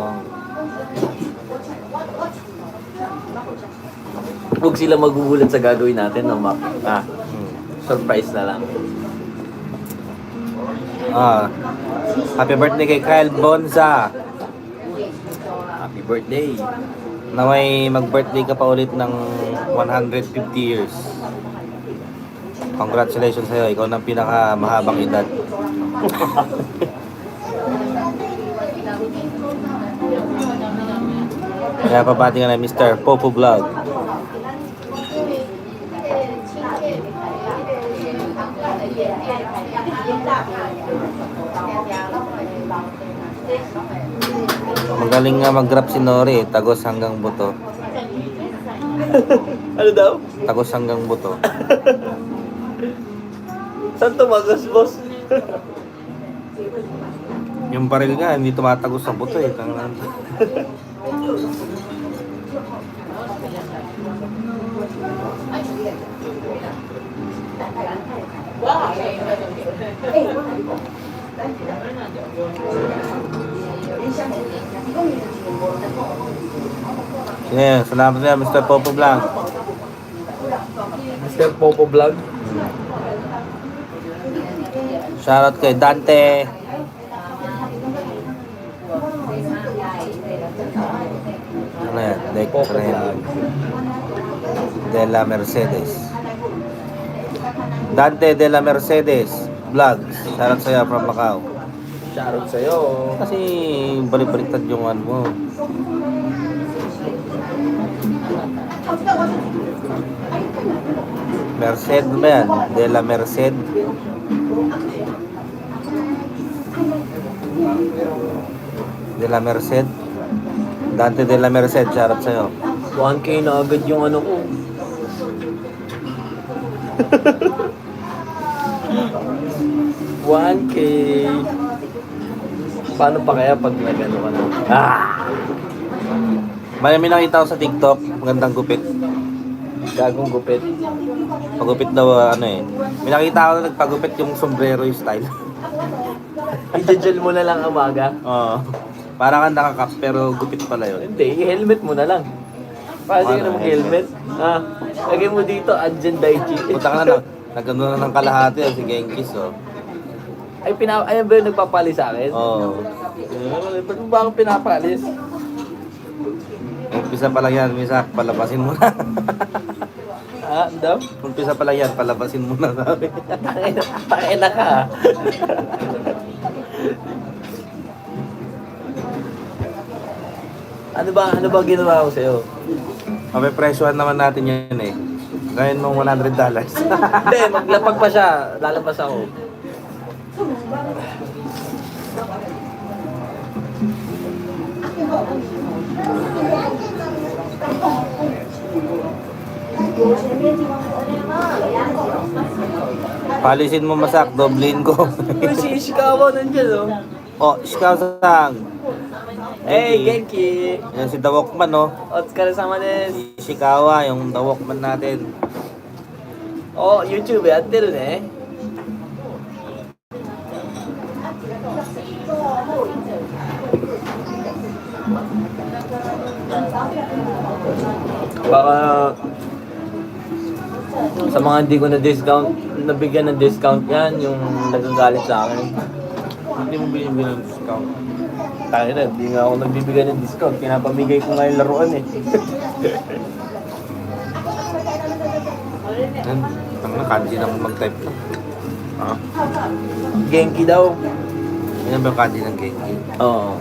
Huwag sila magugulat sa gagawin natin, no, Mac? Surprise na lang. Happy birthday kay Kyle Bonza. Happy birthday. Naway mag-birthday ka pa ulit ng 150 years. Congratulations sa'yo. Ikaw ng pinakamahabang edad. Kaya pabati ka na Mr. Popo Vlog. Magaling nga mag-rap si Nori, tagos hanggang buto. Ano daw? Tagos hanggang buto. Saan tumagos, boss? Yung baril nga, hindi tumatagos sa buto eh. Yeah, salamat na Mr. Popo Blanc. Mr. Popo Vlog. Shoutout kay Dante. Ano yan? Deck Popo Ren Vlog. de la Mercedes. Dante de la Mercedes Vlog. Shoutout sa'yo from Macau. Shoutout sa'yo. Kasi balik-baliktad yung ano mo. Merced ba yan? De la Merced. De la Merced. Dante de la Merced, shoutout sa'yo. 1K na agad yung ano ko. $1K. Paano pa kaya pag nag-ano ka na? May nakita ko sa TikTok, magandang gupit. Gagong gupit. Pagupit daw ano eh. May nakita ko na nagpagupit yung sombrero yung style. I-gel mo na lang ang maga. Oo. Parang kang nakakaps pero gupit pala yun. Hindi, i-helmet mo na lang. Paano ka na mag-helmet? Lagay mo dito, Anjan Daichi. Punta ka na, nagano na ng kalahati si Genghis oh. Ayun ba yung nagpapali sa akin? Oo. Ba't mo ba akong pinapalis? Umpisa pa lang yan, Misak, palabasin mo na. Daw? Umpisa pa lang yan, palabasin mo na sabi. Pakina ka. Ano ba ginawa ko sa'yo? Mapipresyohan naman natin yan eh. Gawin mong $100. Hindi, maglapag pa siya. Lalabas ako. Palisin mo Masak, doblein ko. Uy, si Ishikawa nandiyan, oh. Oh, Shikao-sang. Hey, Genki! Yan si The Walkman oh. Otsukare sama desu. Si Ishikawa, yung The Walkman natin. Oh, YouTube やってるね。Baka sa mga hindi ko na discount, nabigyan ng discount yan, yung nagagalit sa akin. Hindi mo binibigyan ng discount. Tayo na, hindi nga ako nagbibigay ng discount. Pinapamigay ko nga yung laruan eh. Yan, ang kanji lang mag-type to. Ah, Genki daw. yan ba yung kanji ng Genki? Oo.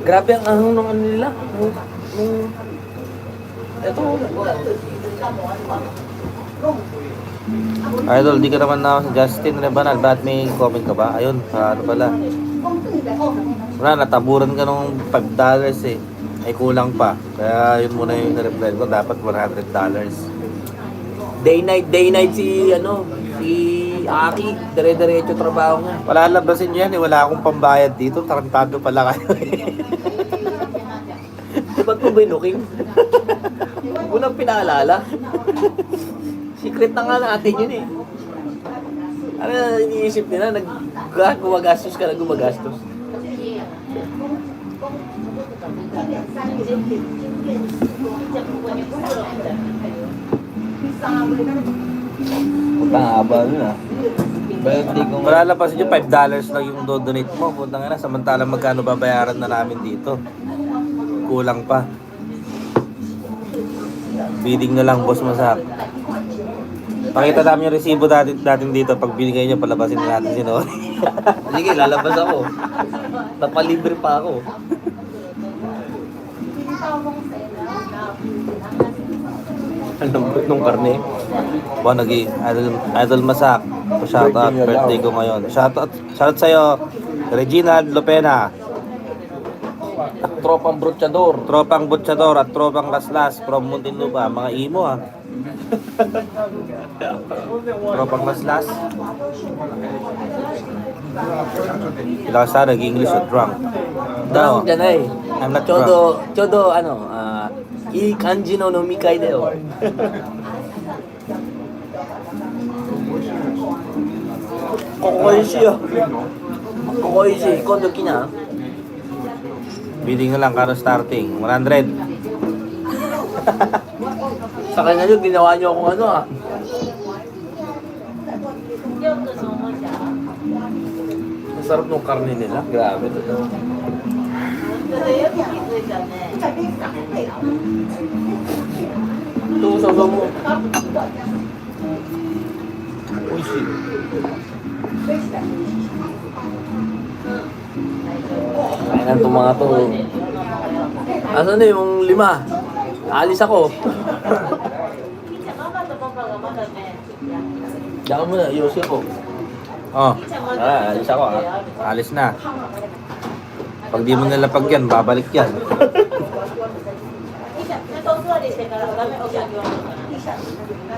Grabe ang ahong ng ano nila. Ito. Idol, di ka naman na ako sa Justin Rebanal. Ba't may comment ka ba? Ayun, ano pala. Wala, nataburan ka nung $5 eh. Ay kulang pa. Kaya yun muna yung na-reply ko. Dapat $100. Day night si si Aki. Dire-diretso trabaho niya. Wala labasin yan eh. Wala akong pambayad dito. Tarantado pala kayo eh. Ba't mo binuking? Unang pinaalala. Secret na nga natin yun eh. Ano iniisip nila? Gumagastos ka na gumagastos. Putang haba nun ah. Bayad di ko Wala labasin yung $5 lang yung do-donate mo. Punta nga na. Samantalang magkano babayaran na namin dito. Kulang pa. Bidding na lang, boss Masak. Pakita namin yung resibo natin dito. Pag binigay nyo, palabasin na natin si Nori. Sige, lalabas ako. Napalibre pa ako. Ang lambot nung karne. Bon, Idol Masak. Shoutout, birthday ko ngayon. Shoutout sa'yo, Regina Lopena. Tropang Brochador. Tropang Butchador at Tropang Laslas from Muntinlupa. Mga imo ah. Tropang Laslas. Sila sa nag-English or drunk. Drunk dyan eh. I'm not drunk. Chodo, ii kanji no nomikai da yo. Kokoishi yo. Kokoishi. Kondo kina. Bidding na lang karo starting. 100. Sa kanya yun, ginawa niyo akong ano ah. よくそう思っちゃう。 Masarap nung karne nila. Grabe to. 本当だよく気づいたね。 Ito, sabaw mo. Oishi. Kaya na itong mga to. Asan na yung 5? Alis ako. みーちゃんママとパパがまだね。 Diyan mo na, Yoshi ako. Oh, みーちゃんまだ。 alis ako ah. alis na. Pag di mo nilapag yan, babalik yan. みーちゃんちゃんとお座りしてからダメお客は。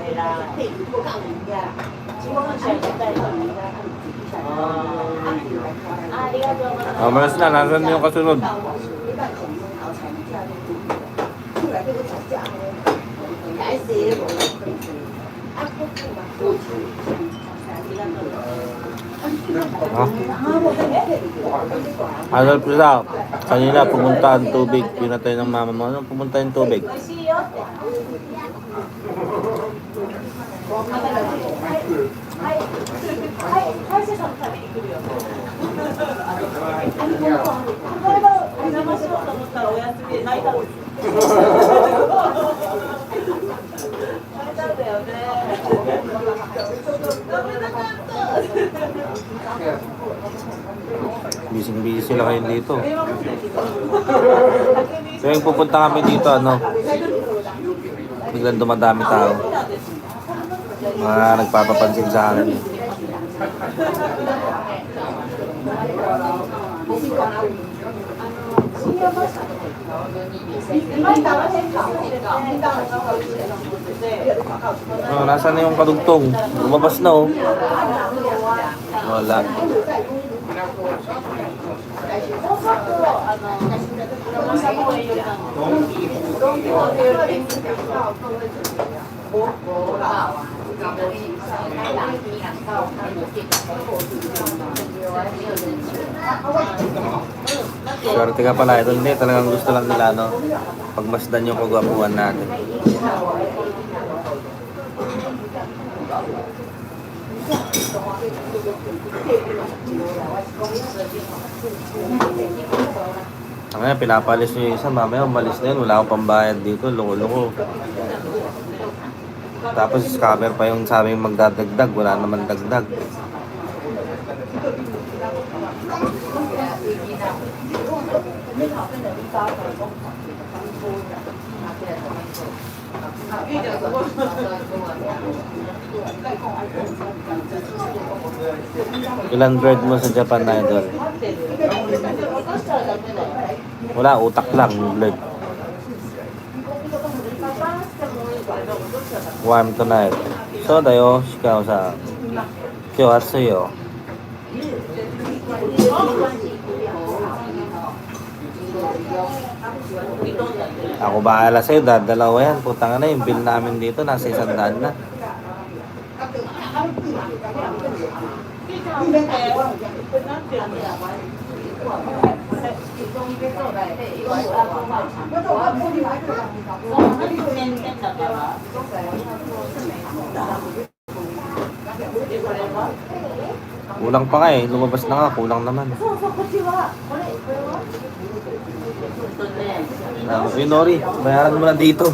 偉い。自分の試合やりたいから。ありがとうございます。 Oh, malas na. Nasaan yung kasunod? Oh. Adol Prisa, kanina pumunta ang tubig. Pinatay ng mama mo. Anong pumunta yung tubig? 美味しいよって。はい、歯医者さんのために来るよ。この間お邪魔しようと思ったらお休みで泣いたんです。泣いたんだよね。ダメなかった。 Busy sila kayo dito. So yung pupunta kami dito, ano, biglang dumadami tao. Mga nagpapapansin sa akin. Oh, nasaan na yung kadugtong? Lumabas na oh. Wala. 大阪と山下公園寄りなの。ドン・キホーテ寄りに。 Swerte ka pala ito. Hindi, talagang gusto lang nila, no? Pagmasdan yung kagwapuan natin. Ang ngayon, pinapalis nyo yung isa. Mamaya, umalis na yun. Wala akong pambayad dito. Loko-loko. Tapos, scammer pa yung sabing magdadagdag. Wala naman dagdag. Ilan bird mo sa Japan na idol? Wala, utak lang yung bird. Warm tonight. So, dayo, shikao sa. Kyo, atsuyo. Ako bahala sa'yo, dadalawa yan. Putang na, yung bill namin dito, nasa 100 na. Kulang pa nga eh, lumabas na nga, kulang naman. Nori, bayaran mo na dito.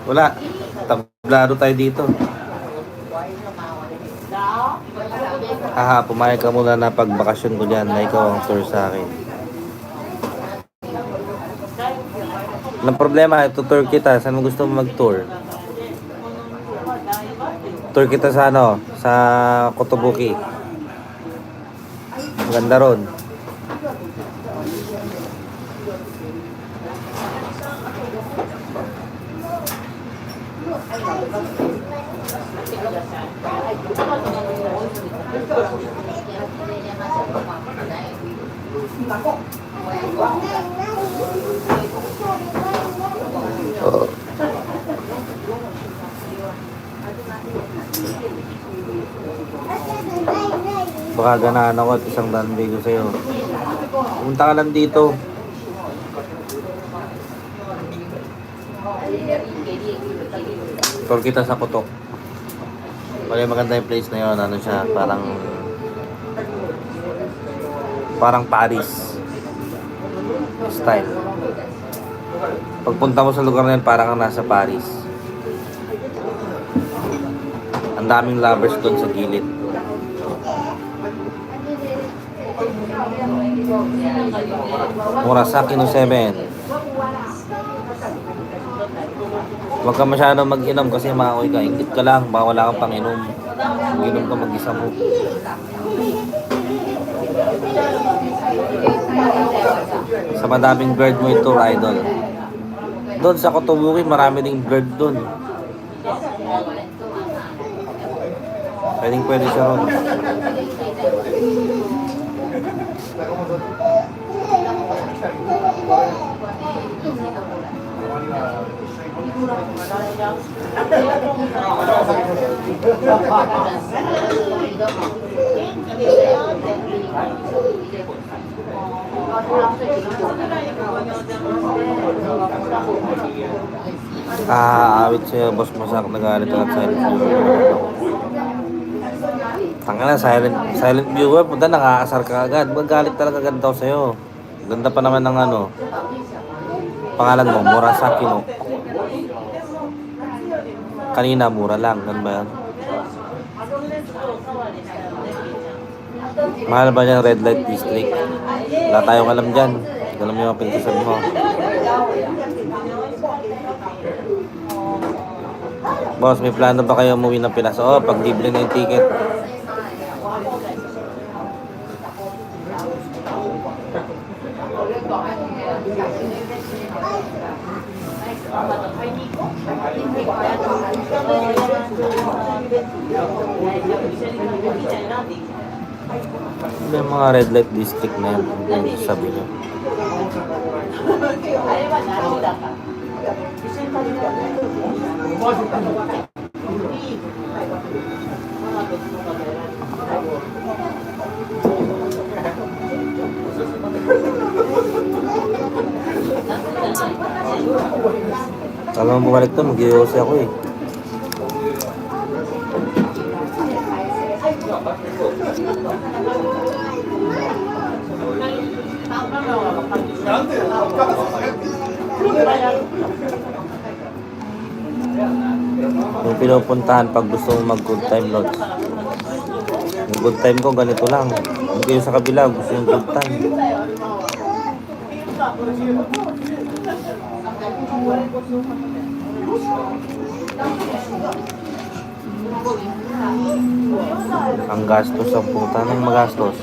Wala, tablado tayo dito. Haha, pumayag ka muna na pagbakasyon ko dyan na ikaw ang tour sa akin. Walang problema, ito-tour kita. Saan mo gusto mo mag-tour? Tour kita sa ano? Sa Kotobuki. Maganda ron. Baka ganahan ako at isang daan bigo sa'yo. Pumunta ka lang dito. Tour kita sa Kutok. Wala maganda yung place na yun. Ano siya, parang Paris style. Pagpunta mo sa lugar na yun, parang kang nasa Paris. Ang daming lovers doon sa gilid. Murasaki no 7. Huwag ka masyadong mag-inom kasi maaoy ka. Ingit ka lang, baka wala kang pang-inom. Mag-inom ka mag-isa mo. Sa madaming bird mo ito, idol. Doon sa Kotobuki, marami ding bird doon. Pwede siya ron. Awit siya, boss Masak, nagalit at silent viewer. Tanga na, silent viewer, punta nakakasar ka agad. Magalit talaga agad daw sa'yo. Ganda pa naman ng ano. Pangalan mo, Murasaki no. Kanina, mura lang. Ganun ba yan? Mahal ba yan red light district? Wala tayong alam dyan. Alam yung mga pintisan mo. Boss, may plano ba kayo umuwi ng Pinas? Oo, pag libre na yung ticket. Yung mga red light district na yan, yung sabi nyo. Alam mo bumalik to, mag-iossi ako eh. Yung pinupuntahan pag gusto mo mag good time loads. Yung good time ko ganito lang. Hindi yung sa kabila, gusto yung good time. Ang gastos ang puta ng magastos.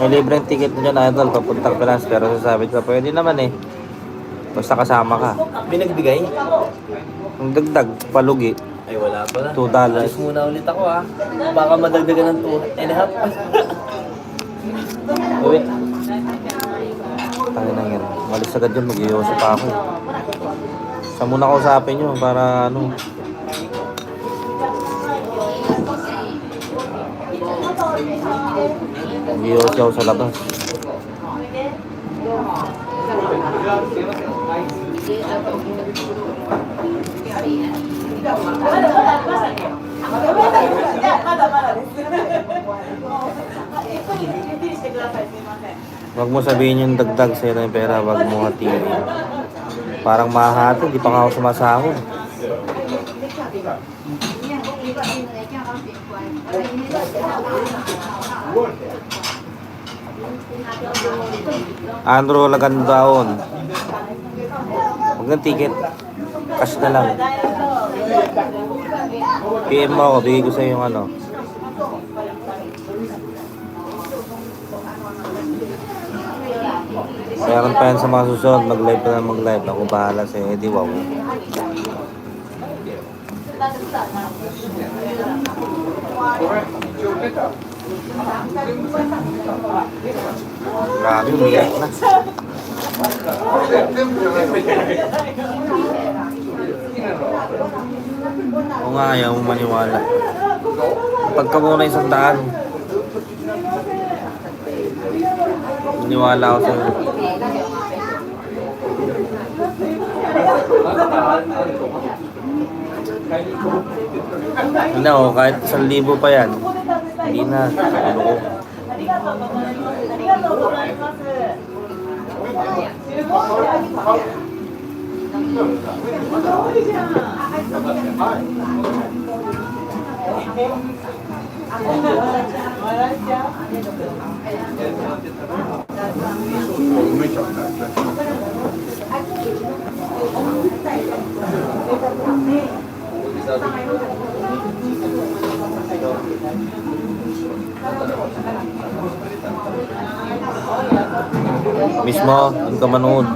May libreng ticket na dyan, idol, papuntang Pinas. Pero sasabi ko, pwede naman eh. Basta kasama ka. Binagbigay? Ang dagdag, palugi. Ay, wala pa na. $2. Alis muna ulit ako ha. Baka madagdagan ng 2.5. Wait. Tayo na yan. Malis agad yun, mag-iossi pa ako. Saan muna kausapin nyo para ano. Mag-iossi ako sa labas. Wag mo sabihin yung dagdag sa'yo na yung pera, wag mo hatiin. Parang mahati, di pa nga ako sumasahod. Andrew Lagandaon. Huwag ng ticket. Cash na lang. PM mo ako, bigay ko sa'yo yung ano. Meron pa yan sa mga susunod, mag-live pa na mag-live. Ako bahala sa Eddie, wow. Grabe, umiyak na. Oo nga, ayaw mo maniwala. Pagka muna 100. Maniwala ako sa'yo. Hindi ako, kahit 1,000 pa yan. Hindi na. Ano ko. ありがとうございます。Mismo, doon ka manood.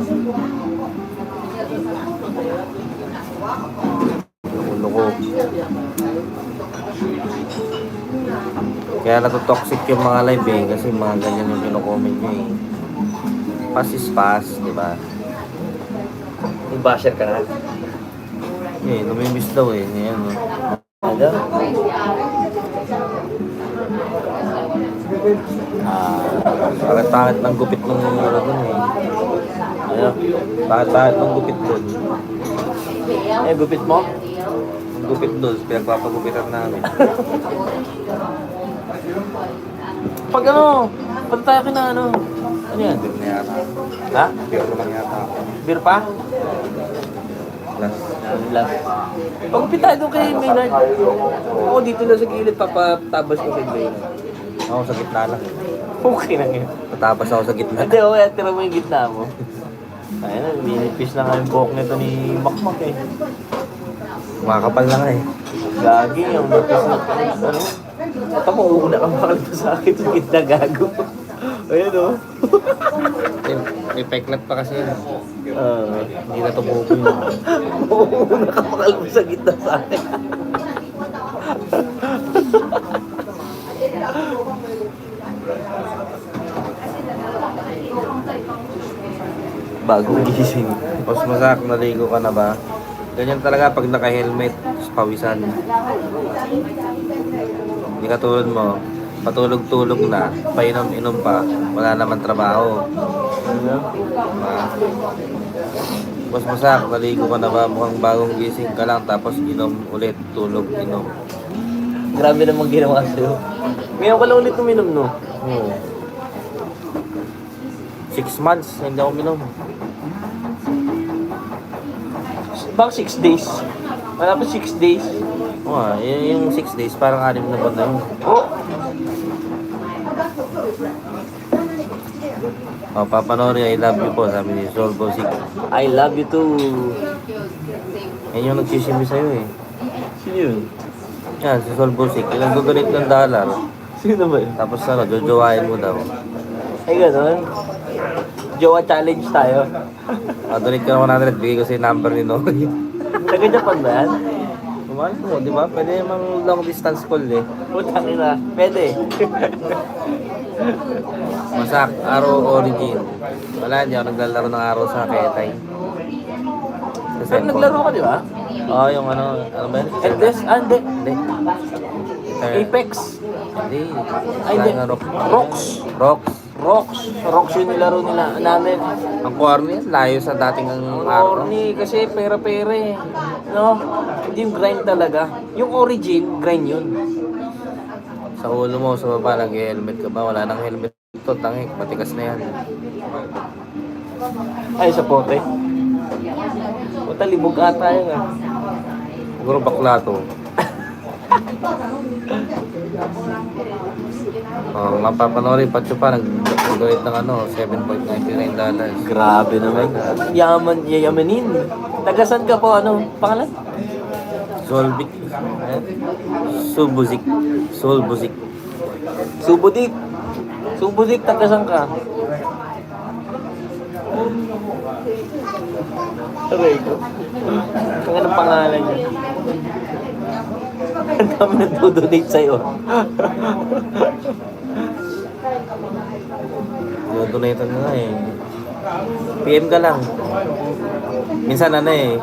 Loko. Kaya natotoxic yung mga live eh, kasi mga ganyan yung kino-comment nyo eh. Pass is pass, di ba? Yung basher ka na. Eh, lumimiss daw eh. Ayan oh. Ano? Bakit ng gupit ng ano dun eh. Ano? Bakit ng gupit dun? Eh, gupit mo? Ang gupit dun, pinagpapagupitan namin. Pag ano, pag tayo ka na ano. Ano yan? Beer na yata. Ha? Beer naman yata ako. Beer pa? Last. Last. Pagupit tayo doon kay Maynard. Oo, dito lang sa gilid, papatabas ko kay Maynard. Ako sa gitna lang. Okay na ngayon. Patapos ako sa gitna. Hindi, okay, tira mo yung gitna mo. Ayun, minipis na nga yung buhok nito ni Makmak eh. Kumakapal lang eh. Gagi, yung nipis na ano. Ito mo, una kang makalito sa akin sa gitna gago. Ayun o. May peklat pa kasi yun. Hindi na tumubo yun. Una kang makalito sa gitna sa akin. Bagong gising. Boss Masak, naligo ka na ba? Ganyan talaga pag naka-helmet, pawisan. Hindi katulad mo, patulog-tulog na, painom-inom pa, wala naman trabaho. Boss Masak, naligo ka na ba? Mukhang bagong gising ka lang, tapos inom ulit, tulog, inom. Grabe namang ginawa sa'yo. Ngayon ka lang ulit uminom, no? Oo. 6 months, hindi ako minom. Bak 6 days. Wala pa 6 days. Oo nga, yung 6 days, parang 6 na buwan na yun. Oh! Oh, Papanori, I love you po, sabi ni Solvo Sig. I love you too. Yan yung nagsisimi sa'yo eh. Sino yun? Yan, si Solvo Sig. Ilang donate ng dollar. Sino ba yun? Tapos ano, jojowain mo daw. Ay, gano'n. Jowa challenge tayo. Donate ka ng 100, bigay ko sa number ni Nori. Taga-Japan ba yan? Kumain mo, di ba? Pwede namang long distance call eh. Putang ina. Pwede. Masak, Arrow Origin. Wala, hindi ako naglalaro ng araw sa Ketay. Sa Pero naglaro ka, di ba? Oo, yung ano ba yun? Endless? Ah, hindi. Hindi. Apex. Hindi. Ay, hindi. Rocks. Rocks. Rocks yung nilaro nila namin. Ang corny, layo sa dating ang araw. Corny kasi pera-pera eh. No? Hindi yung grind talaga. Yung origin, grind yun. Sa ulo mo, sa baba, nag-helmet ka ba? Wala nang helmet ito, tangik, matigas na yan. Ay, sa pote. Puta, libog ata yun ah. Siguro bakla to. Oh, mapapanoorin pa pa nag-donate ng ano, $7.99. Grabe naman. Yaman, yayamanin. Tagasan ka po, ano? Pangalan? Solvic. Subuzik. Solbuzik. Subudik. Subudik, tagasan ka. Aray ko. Ang anong pangalan niya? Ang dami nagdo-donate sa'yo. Donate na nga eh. PM ka lang. Minsan ano eh.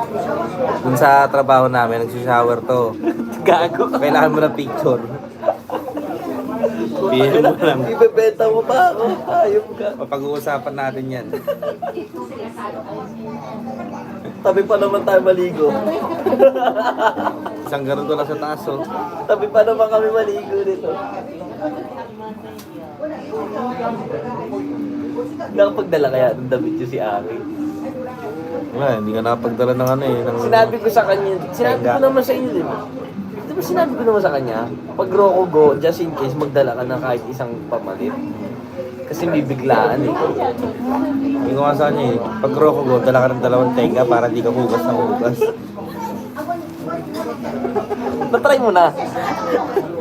Dun sa trabaho namin, nagsishower to. Gago. Kailangan mo ng picture. PM mo lang. Ibebenta mo pa ako. Ayop ka. Mapag-uusapan natin yan. Tabi pa naman tayo maligo. Isang ganun ko lang sa taas oh. Tabi pa naman kami maligo dito. Nakapagdala kaya ng damit niyo si Ari? Wala, hindi ka nakapagdala ng ano eh. Ng... Sinabi ko sa kanya, sinabi ko naman sa inyo, di ba? Di ba sinabi ko naman sa kanya, pag Rocco go, just in case, magdala ka ng kahit isang pamalit. Kasi bibiglaan eh. Hindi ko nga sa kanya eh. Pag Rocco go, dala ka ng 2 tenga para di ka hugas ng hugas. Natry mo na.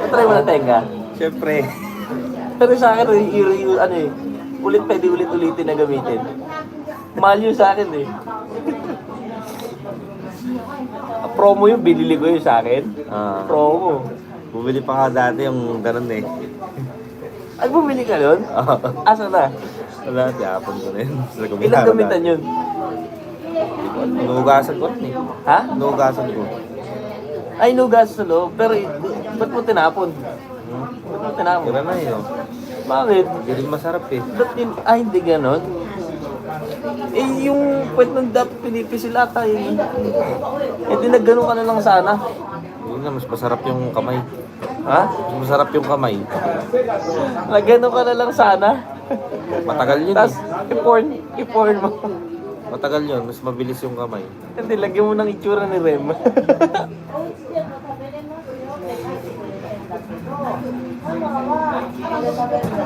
Natry mo na tenga. Siyempre. Pero sa akin, ano eh, pwede ulit-ulitin na gamitin. Mahal yun sa akin eh. Promo yung binili ko yun sa akin. Ah. Promo. Bumili pa nga dati yung ganun eh. Ay, bumili ka nun? Asa na? Wala, tiyapon ko na yun. Ilang gamitan yun? Inuugasan ko rin eh. Ha? Inuugasan ko. Ay, nugas sa loob. Pero, ba't mo tinapon? Ba't mo tinapon? Tira na yun. Bakit? Hindi rin masarap eh. Ba't hindi ganon? Eh, yung puwet ng dapat pinipisil ata yun. Eh, di nagganon ka na lang sana. Yun nga, mas masarap yung kamay. Ha? Mas masarap yung kamay. Nagganon ka na lang sana. Matagal yun Tapos, eh. i-porn mo. Matagal yun, mas mabilis yung kamay. Hindi, lagyan mo ng itsura ni Rem.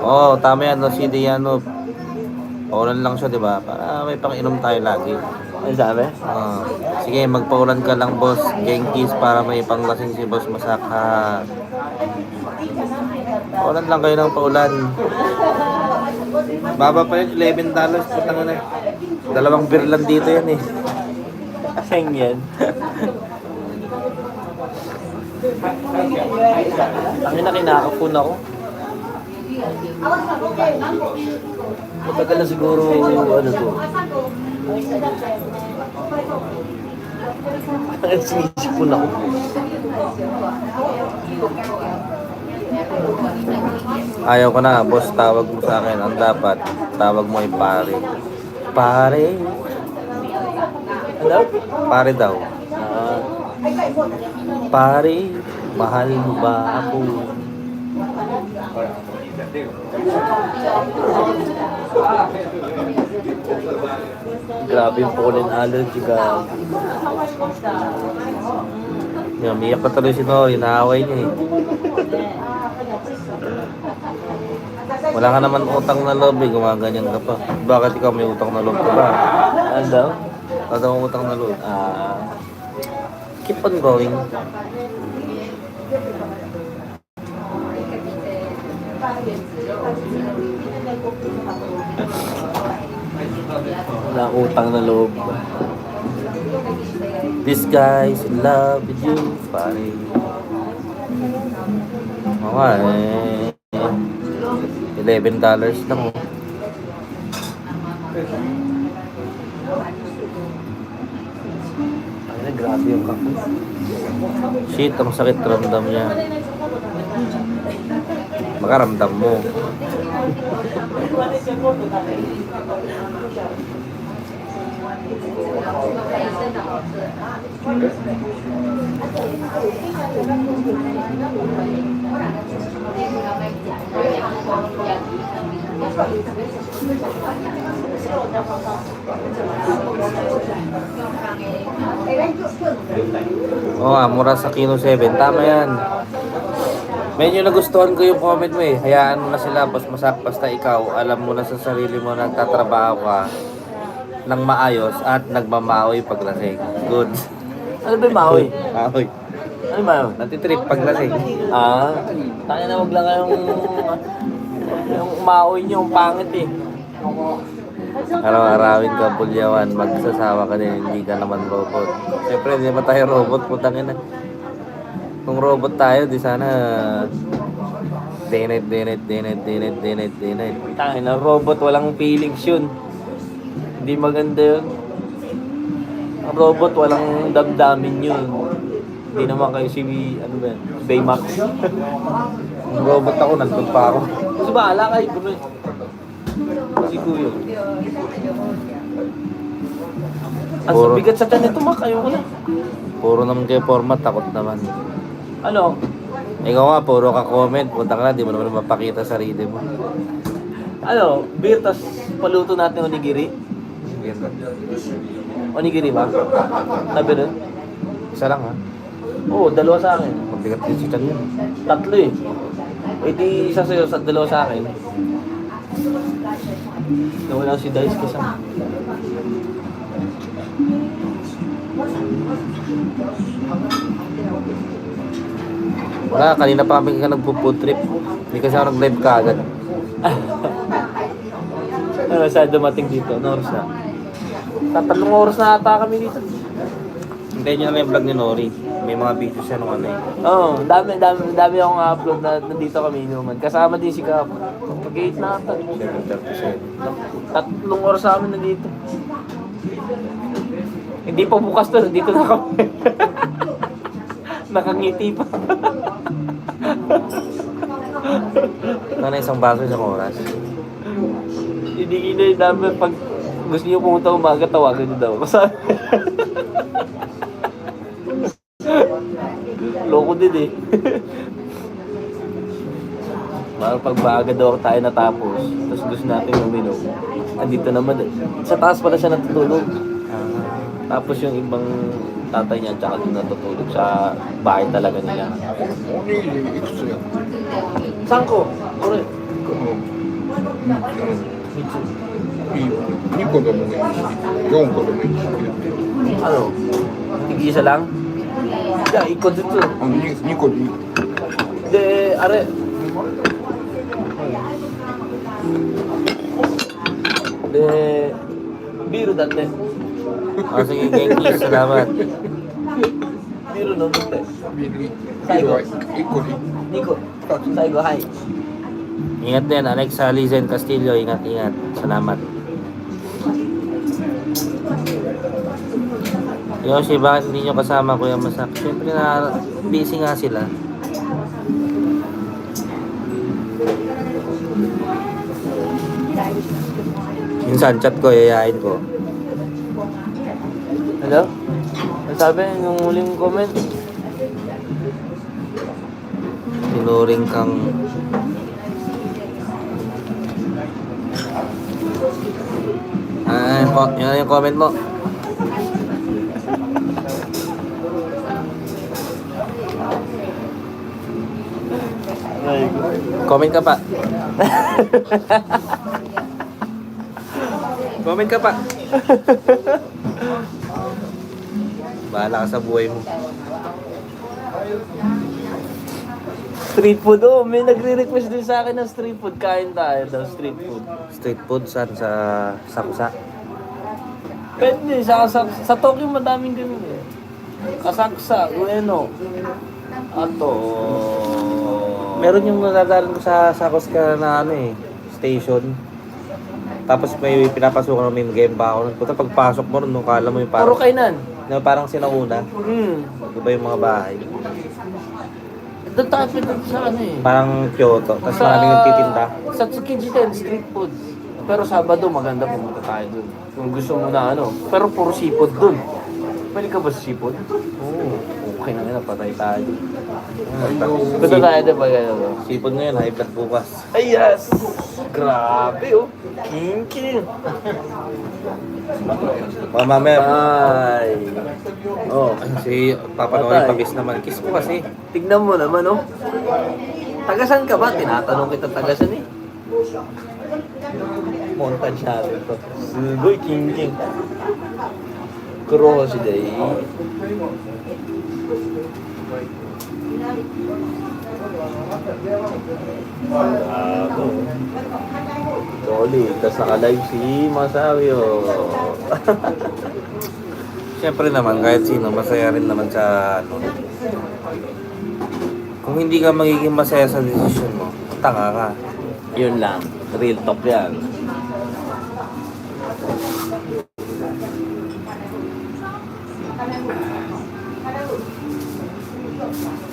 Oo, tama yan, no, si Diano. Paulan lang siya, di ba? Para may pang-inom tayo lagi. Ano sabi? Sige, magpaulan ka lang, boss. Genkies para may panglasing si boss Masaka. Paulan lang kayo ng paulan. Baba pa yun, $11. Putang na. 2 beer lang dito yan eh. Aseng yan. Ang ina, kinakapun ako. Matagal na siguro, ano to. Ang sinisipon ako. Ayaw ko na, boss, tawag mo sa akin. Ang dapat, tawag mo ay pare. Pare. Ano? Pare daw. Ah, Pare, mahal mo ba ako? grabe yung pollen allergy ka. Yan, umiyak na tuloy si Nori, naaway niya eh. Wala ka naman utang na loob eh, gumaganyan ka pa. Bakit ikaw may utang na loob ka ba? Ano daw? Wala daw utang na loob. Keep on going. Wala akong utang na loob. This guy's in love with you, pare. Oo eh. $11 lang oh. Ay, grabe yung kape. Shit, ang sakit ramdam niya. Makaramdam mo. Oo nga, mura sa Kino 7. Tama yan. Medyo nagustuhan ko yung comment mo eh. Hayaan mo na sila, basta ikaw, alam mo na sa sarili mo na nagtatrabaho ka ng maayos at nagmamaoy paglasing. Good. Ano ba yung mahoy? Maoy. Ano ba yun? Natitrip paglasing. Tayo na wag lang kayong yung mahoy nyo, yung pangit eh. Araw-arawin ka, Pulyawan, magsasawa ka din, hindi ka naman robot. Siyempre, hindi naman tayo robot, putang ina. Kung robot tayo, di sana dinit. Tayo na robot, walang feelings yun. Hindi maganda yun. Ang robot, walang damdamin yun. Hindi naman kayo si, ano ba yan, si Baymax. Kung robot ako, nandun pa ako. Kasi bahala kayo, bro. Si Kuya. Ang Puro- bigat sa tiyan nito, Mak. Ayoko na. Puro naman kayo format, takot naman. Ano? Ikaw nga, puro ka comment, punta ka na, di mo naman mapakita sarili mo. Ano? Beer, tas paluto natin onigiri. Onigiri ba? Sabi rin? Isa lang ha. Oo, dalawa sa akin. Mabigat din si Chan yun. Tatlo eh. Eh di isa sa'yo, dalawa sa akin. Nawala si Dice kasi. Wala, kanina pa kami ka nagpo-food trip. Hindi kasi ako nag-live ka agad. Ano sa dumating dito? Ano oras na? Tatlong oras na ata kami dito. Hintayin nyo na yung vlog ni Nori. May mga videos siya nung ano eh. Oo, dami akong upload na nandito kami inuman. Kasama din si Kap. Pag-8 na ata. 7:37. Tatlong oras sa amin nandito. Hindi pa bukas to, nandito na kami. Nakangiti pa. Ano isang baso, isang oras. Hindi kita yung dami. Pag gusto niyo pumunta umaga, tawagan niyo daw. Kasi loko din eh. Parang pag maaga daw tayo natapos, tapos gusto natin uminom. Andito naman eh. Sa taas pala siya natutulog. Tapos yung ibang tatay niya tsaka doon natutulog sa bahay talaga nila. おにぎりいくつやってる Sangko? Ore. いいよ2個でもいいし4個でもいいしやってる Ano? Tig-isa lang? Yeah, ikot dito. 2個でいい De, are. De, biro dati. Sige, Genki, salamat. Biro no dati. ビールは1個でいい Niko. Saigo, hi. Ingat din, Alex Alizen Castillo, ingat. Salamat. Yoshi, bakit hindi nyo kasama Kuya Masak? Siyempre na busy nga sila. Minsan chat ko, yayain ko. Hello? Ano sabi yung huling comment? Tinuring kang... yun yung comment mo. Comment ka pa. Comment ka pa. Bahala ka sa buhay mo. Street food, oh. May nagre-request din sa akin ng street food. Kain tayo daw, street food. Street food saan sa Sakusa? Pwede, sa Tokyo madaming ganun eh. Kasaksa, Ueno. Ato. Meron yung nadadalan ko sa Sakusa na ano eh, station. Tapos may pinapasukan may game ba ako. Puta pagpasok mo ron, nung kala mo yung Puro parang, kainan. na parang sinauna. Diba yung mga bahay? Doon tayo pwede sa ano eh. Parang Kyoto. Tapos maraming nagtitinda. Sa Tsukiji 10, street food. Pero Sabado, maganda pumunta tayo dun. Kung gusto mo na ano. Pero puro seafood dun. Pwede ka ba sa seafood? Oo. Okay na nga, patay tayo. Punta tayo din ba gano'n? Sipod ngayon, high blood bukas. Ay, yes! Grabe oh. King. Baka mamaya, Bye! Oh, si Papa Noel pabis naman. Kiss mo kasi. tignan mo naman, oh. Tagasan ka ba? Tinatanong kita tagasan eh. Montage natin to. Sugoy, king. Kuro si Day. Solid. Tapos naka-live si Masavio. Siyempre naman, kahit sino, masaya rin naman sa ano. Kung hindi ka magiging masaya sa desisyon mo, tanga ka. Yun lang. Real talk yan.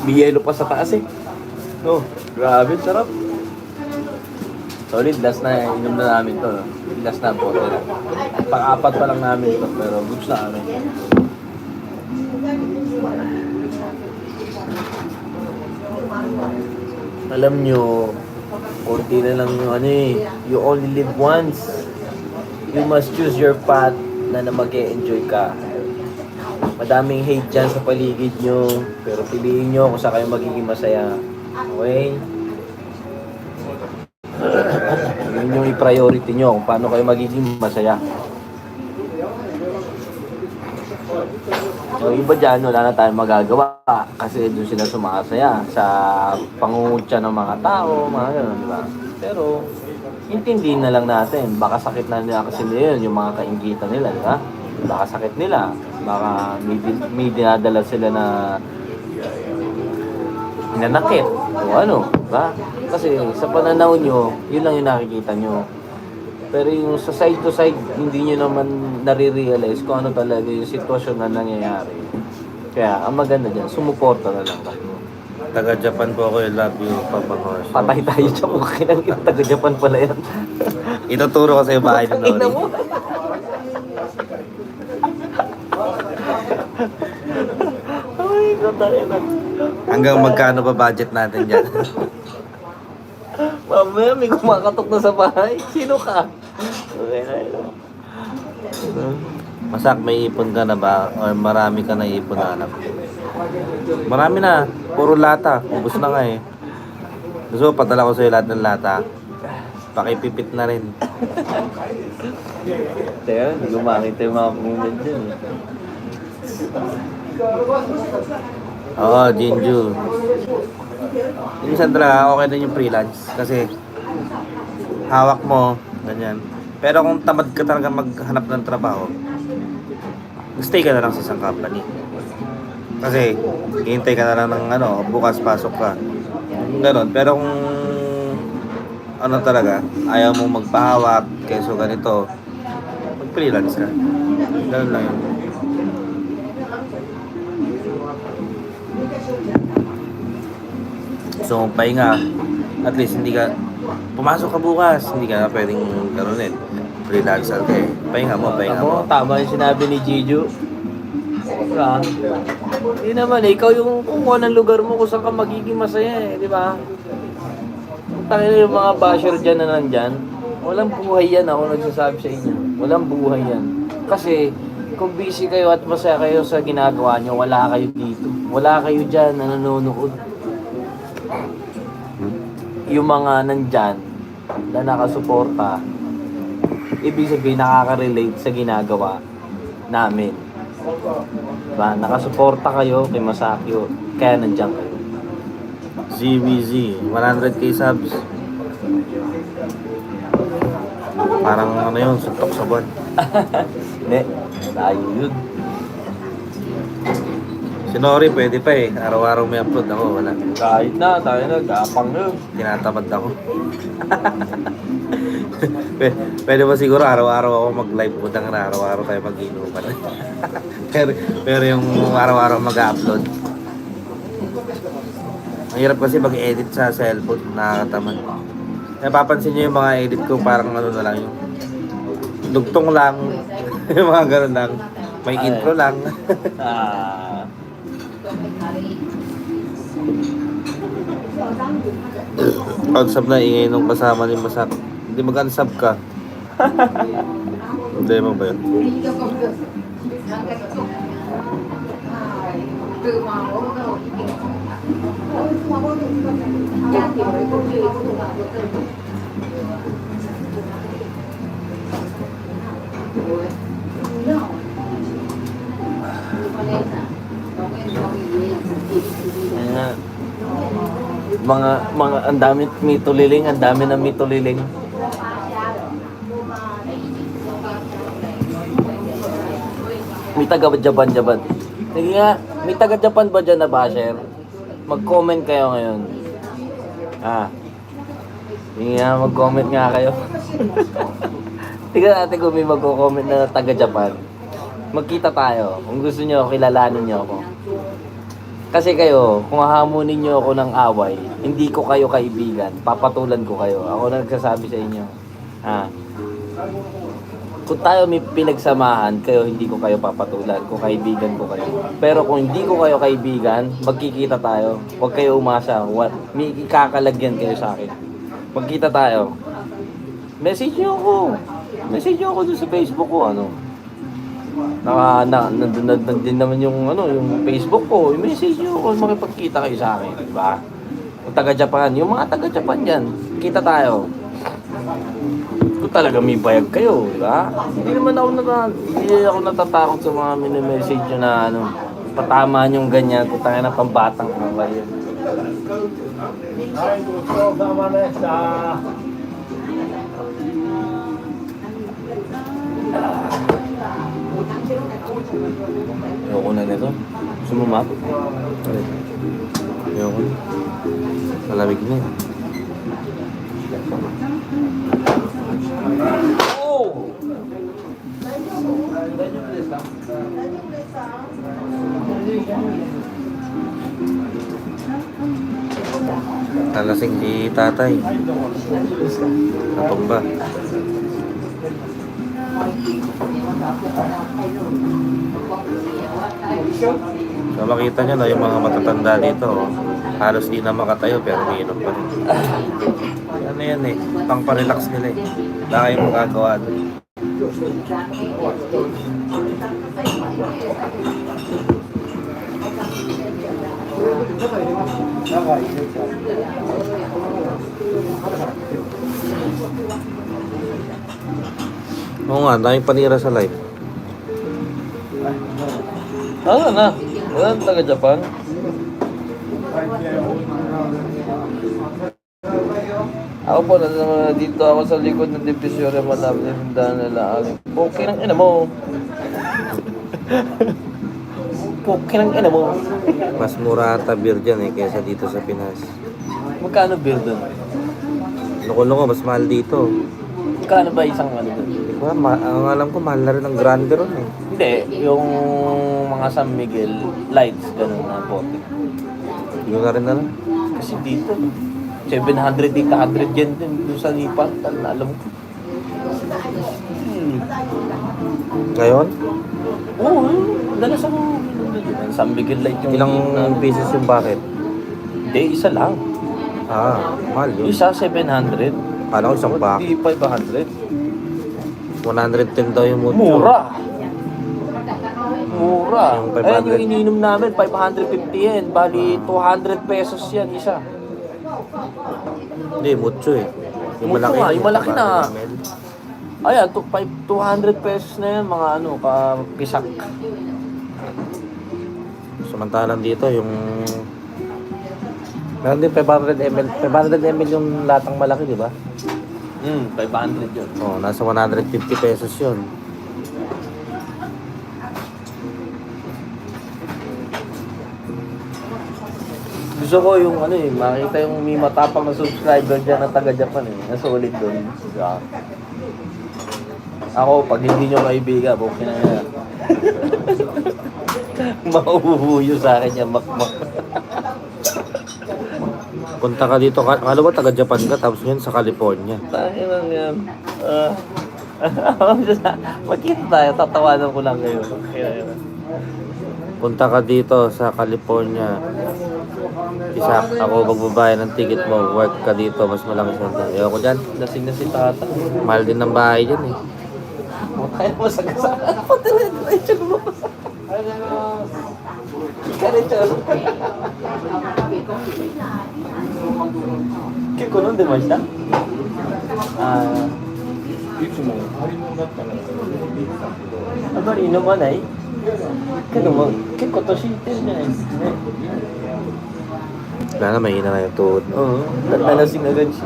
May yelo pa sa taas eh. Oh, grabe, sarap. Solid, last na inom na namin to. No? Last na bote na. Pang-apat pa lang namin to, pero goods na kami. Alam nyo, konti na lang yung ano eh. You only live once. You must choose your path na mag-e-enjoy ka. Madaming hate dyan sa paligid nyo, pero piliin nyo kung saan kayo magiging masaya. Okay? Yun yung i-priority nyo kung paano kayo magiging masaya. Yung iba dyan, wala na tayong magagawa kasi doon sila sumakasaya sa pangungutya ng mga tao, mga gano'n, di ba? Pero, intindihin na lang natin, baka sakit na nila kasi nila yun, yung mga kainggitan nila, di ba? Baka sakit nila, baka may dinadala sila na hinanakit o ano, di ba? Kasi sa pananaw nyo, yun lang yung nakikita nyo. Pero yung sa side to side, hindi nyo naman nare-realize kung ano talaga yung sitwasyon na nangyayari. Kaya, ang maganda dyan, sumuporta na lang kayo. Taga-Japan po ako, I love you, Papa Horse. Patay tayo dyan kung kinang taga-Japan pala yan. Ituturo ko sa iyo bahay ng Ina Nori. mo. Ay, tayo na. Hanggang magkano ba budget natin dyan? Mamaya may kumakatok na sa bahay. Sino ka? Okay na yun. Masak, may ipon ka na ba? Or marami ka na ipon na anak? Marami na. Puro lata. Ubus na nga eh. Gusto mo, padala ko sa'yo lahat ng lata. Pakipipit na rin. Teka, hindi ko makita yung mga comment dyan. Oo, Jinju. Minsan talaga okay din yung freelance. Kasi hawak mo, ganyan. Pero kung tamad ka talaga maghanap ng trabaho, stay ka na lang sa isang company. Kasi hihintay ka na lang ng ano, bukas pasok ka. Ganon. Pero kung ano talaga, ayaw mo magpahawak, keso ganito, mag-freelance ka. Ganon lang yun. So, pahinga. At least, hindi ka, pumasok ka bukas, hindi ka na pwedeng ganunin. Freelancer ka eh. Pahinga mo, pahinga mo. Tama yung sinabi ni Jiju. Diba? Hindi naman eh, ikaw yung kumuha ng lugar mo kung saan ka magiging masaya eh, di ba? Tangina yung mga basher dyan na nandyan, walang buhay yan ako nagsasabi sa inyo. Walang buhay yan. Kasi, kung busy kayo at masaya kayo sa ginagawa nyo, wala kayo dito. Wala kayo dyan na nanonood. Yung mga nandyan na nakasuporta, ibig sabihin nakaka-relate sa ginagawa namin. Diba? Nakasuporta kayo kay Masakyo, kaya nandyan kayo. ZBZ, 100k subs. Parang ano yun, suntok sa buwan. Hindi, tayo yun. Si Nori pwede pa eh, araw-araw may upload ako, wala. Kahit na, tayo na, gapang yun. Tinatamad ako. Pwede ba siguro araw-araw ako mag-live, putang na araw-araw tayo mag-inuman. pero yung araw-araw mag-upload. Ang hirap kasi mag-edit sa cellphone, nakakatamad. Napapansin nyo yung mga edit ko parang ano na lang yung dugtong lang, yung mga ganun lang. May Ay. intro lang. Ah, Unsub na ingay nung kasama ni Masak. Hindi mag-unsub ka. Hindi mo ba yun? Ayan. Mga ang dami mituliling, ang dami ng mituliling. May taga Japan. Sige nga, may taga Japan ba dyan na basher? Mag-comment kayo ngayon. Sige nga, mag-comment nga kayo. Tingnan natin kung may mag-comment na taga Japan. Magkita tayo. Kung gusto nyo, kilalanin nyo ako. Kasi kayo, kung hahamunin nyo ako ng away, hindi ko kayo kaibigan. Papatulan ko kayo. Ako na nagsasabi sa inyo. Kung tayo may pinagsamahan, kayo hindi ko kayo papatulan. Kung kaibigan ko kayo. Pero kung hindi ko kayo kaibigan, magkikita tayo. Huwag kayo umasa. May ikakalagyan kayo sa akin. Magkita tayo. Message nyo ako. Message nyo ako dun sa Facebook ko. Nandun din naman yung Facebook ko. I-message nyo ako, makipagkita kayo sa akin, diba? Kung taga-Japan, yung mga taga-Japan dyan, kita tayo. Kung talaga may bayag kayo, diba? Hindi ako natatakot sa mga mini-message nyo na patamaan yung ganyan, kung tayo na pambatang kayo. はい、ごちそうさまでした。 Ayoko na nito. Sumumap. Ayoko. Malamig na eh. Oh! Nalasing si tatay. Natumba. So makita nyo na yung mga matatanda dito, halos di na makatayo pero umiinom pa rin. Ano yan eh, pang parelax nila eh. Wala kayong magagawa doon. Oo nga, daming panira sa live. Wala taga-Japan. Ako po, dito ako sa likod ng divisorya, malapit na tindahan nila. Okay ng ina mo. Okay ng ina mo. Mas mura ata beer dyan eh, kaysa dito sa Pinas. Magkano beer doon? Loko-loko, mas mahal dito. Magkano ba isang doon? Hindi ko alam, ang alam ko mahal na rin ang grande ron eh. Hindi, yung mga San Miguel lights, ganun na bote. Hindi ko na rin alam. Kasi dito, 700, 800 yen din doon sa Nipan. Alam ko. Ngayon, Oo, dala sa San Miguel light yung... ilang pieces yung bucket? Hindi, isa lang. Ah, mahal yun. Isa, 700. Kala ko isang bucket. Hindi, 500. 110 daw yung mucho. Mura! Mura. Yung 500. Ayan yung ininom namin, 550 yen. Bali, 200 pesos yan isa. Hindi, mucho eh. Mucho nga, yung malaki na. 500 ml. Ayan, 200 pesos na yan, mga pisak. Samantalang dito, yung... Meron din 500 ml. 500 ml yung latang malaki, di ba? 500 yun. Oh, nasa 150 pesos yun. Gusto ko yung makita yung may matapang na subscriber dyan na taga-Japan eh. Nasulit doon. Yeah. Ako, pag hindi nyo kaibigan, okay na yan. Mauhuyo sa akin yan, makmak. Punta ka dito, kala ba taga-Japan ka, tapos yun sa California. Tayo lang yan. Makita tayo, tatawanan ko lang kayo. Okay, Punta ka dito sa California. Isa ako magbabayad ng ticket mo, work ka dito, mas malaki sweldo. Ayoko dyan. lasing na si tata. Mahal din ng bahay dyan eh. Kaya mo sagasaan. Pati na diretso lumabas. Diretso.結構飲んでました？あいつも張り飲んだったらそれで出てたけど、あんまり飲まないけども結構年いってるじゃないですかね。 Wala na, mahina na yung tuhod. Oo, natalasing agad siya.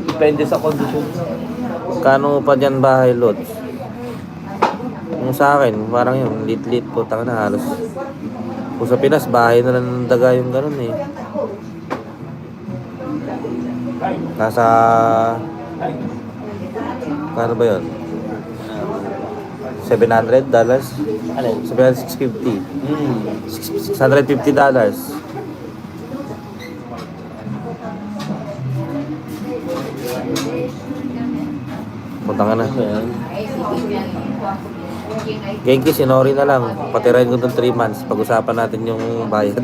Depende sa kondisyon. Kano pa dyan bahay, Lods? Yung sa akin, parang yun, lit-lit po, taka na halos. Kung sa Pinas, bahay na lang ng daga yung ganun eh. Nasa... Kano ba yun? $700? Alin? $650. $650. Punta ka na. Ano yan? Genki, sinori na lang. Patirahin ko doon 3 months. Pag-usapan natin yung bayad.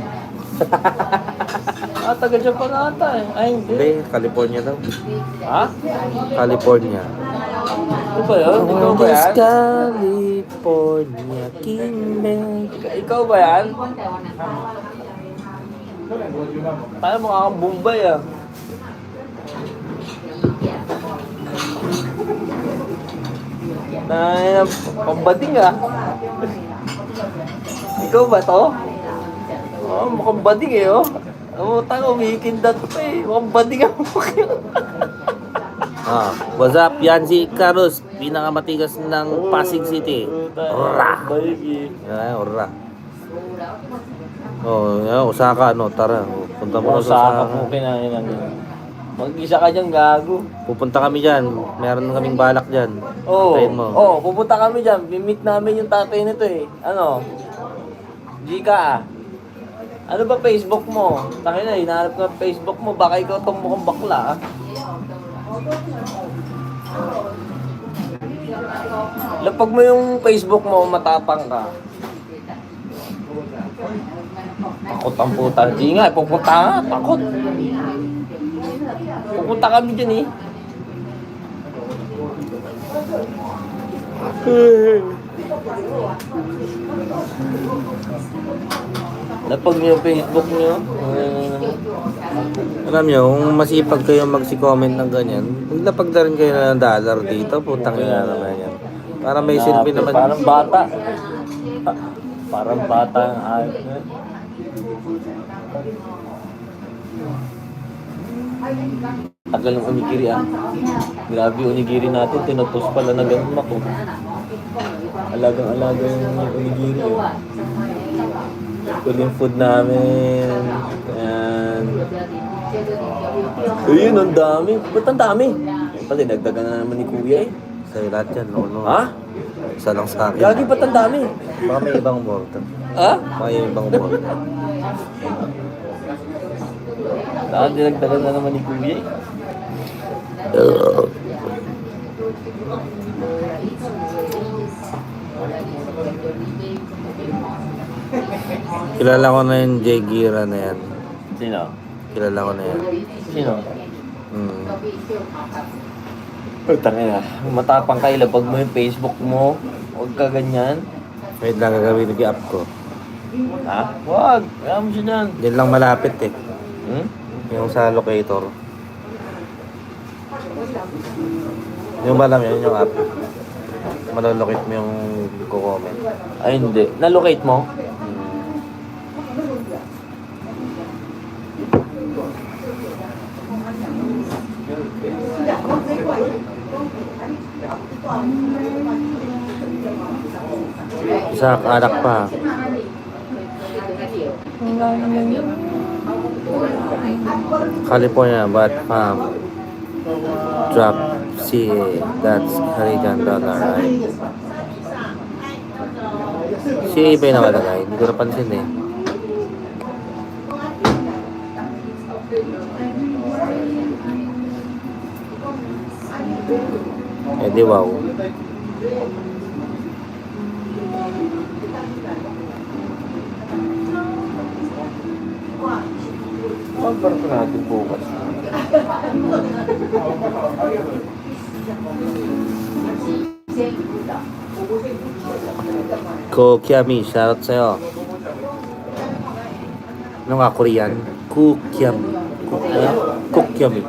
Ah, taga-Japan ata eh. Ay, hindi. Hindi, California daw. Ha? California. Ito ba yun? Ikaw ba yan? California, Kimberly. Ikaw ba yan? Tayo mukha kang Bombay ah. Na pambading ah. Ikaw ba to? Oh, mukhang bading eh oh. Oh, tanga umikindat pa eh. Mukhang bading ang mukha. Ah, what's up? Yan si Carlos, pinakamatigas ng Pasig City. Ora! Yan, ora. Oh, yan, Osaka, no? Tara, punta mo na sa Osaka Osaka. po kinain namin. Mag-isa ka dyan, gago. Pupunta kami dyan. Meron kaming balak dyan. Oo. Tayin mo. Oo, pupunta kami dyan. Mimit namin yung tatay nito eh. Ano? Gika ah. Ano ba Facebook mo? Takin na, hinahanap ko ang Facebook mo. Baka ikaw itong mukhang bakla ah. Lapag mo yung Facebook mo, matapang ka. Takot ang puta. Di nga, pupunta nga. Takot. Pupunta kami dyan eh. Lapag niyo yung Facebook niyo. Alam nyo, kung masipag kayo magsi-comment ng ganyan, maglapag na rin kayo ng dollar dito. Putang ina naman yan. Para may silbi naman. Parang bata. Parang bata ang ayos na. Tagal ng onigiri ah. Grabe yung onigiri natin. Tinutos pala na ganun ako. Alagang-alaga yung onigiri eh. Ito yung food namin. Ayan. Ayun, ang dami. Ba't ang dami? Pati nagdagan na naman ni Kuya eh. Sa'yo lahat yan, no? Ha? Isa lang sa akin. Gagi, ba't ang dami? Baka may ibang order. Ha? Baka may ibang order. Saan dinagdagan na naman ni Kuya eh. Kilala ko na yung Jay Gira na yan. Sino? Kilala ko na yan. Sino? Hmm. Tangin na. Matapang kayo. Lapag mo yung Facebook mo. Huwag ka ganyan. Wait lang, gagawin nag-up ko. Ha? Huwag. Kaya mo siya dyan. Diyan lang malapit eh. Hmm? Yung sa locator. Yung ba alam yun, yung app. Malalocate mo yung comment. Ay, hindi. Na-locate mo? Isa, anak pa. California, but drop CA, that's Canadian dollar, right? CA ba yung nakalagay? Hindi ko napansin eh. Eh di wow. Magbarko natin bukas. Kokyami, shoutout sa'yo. Ano nga, Korean? Kokyami. Kokyami.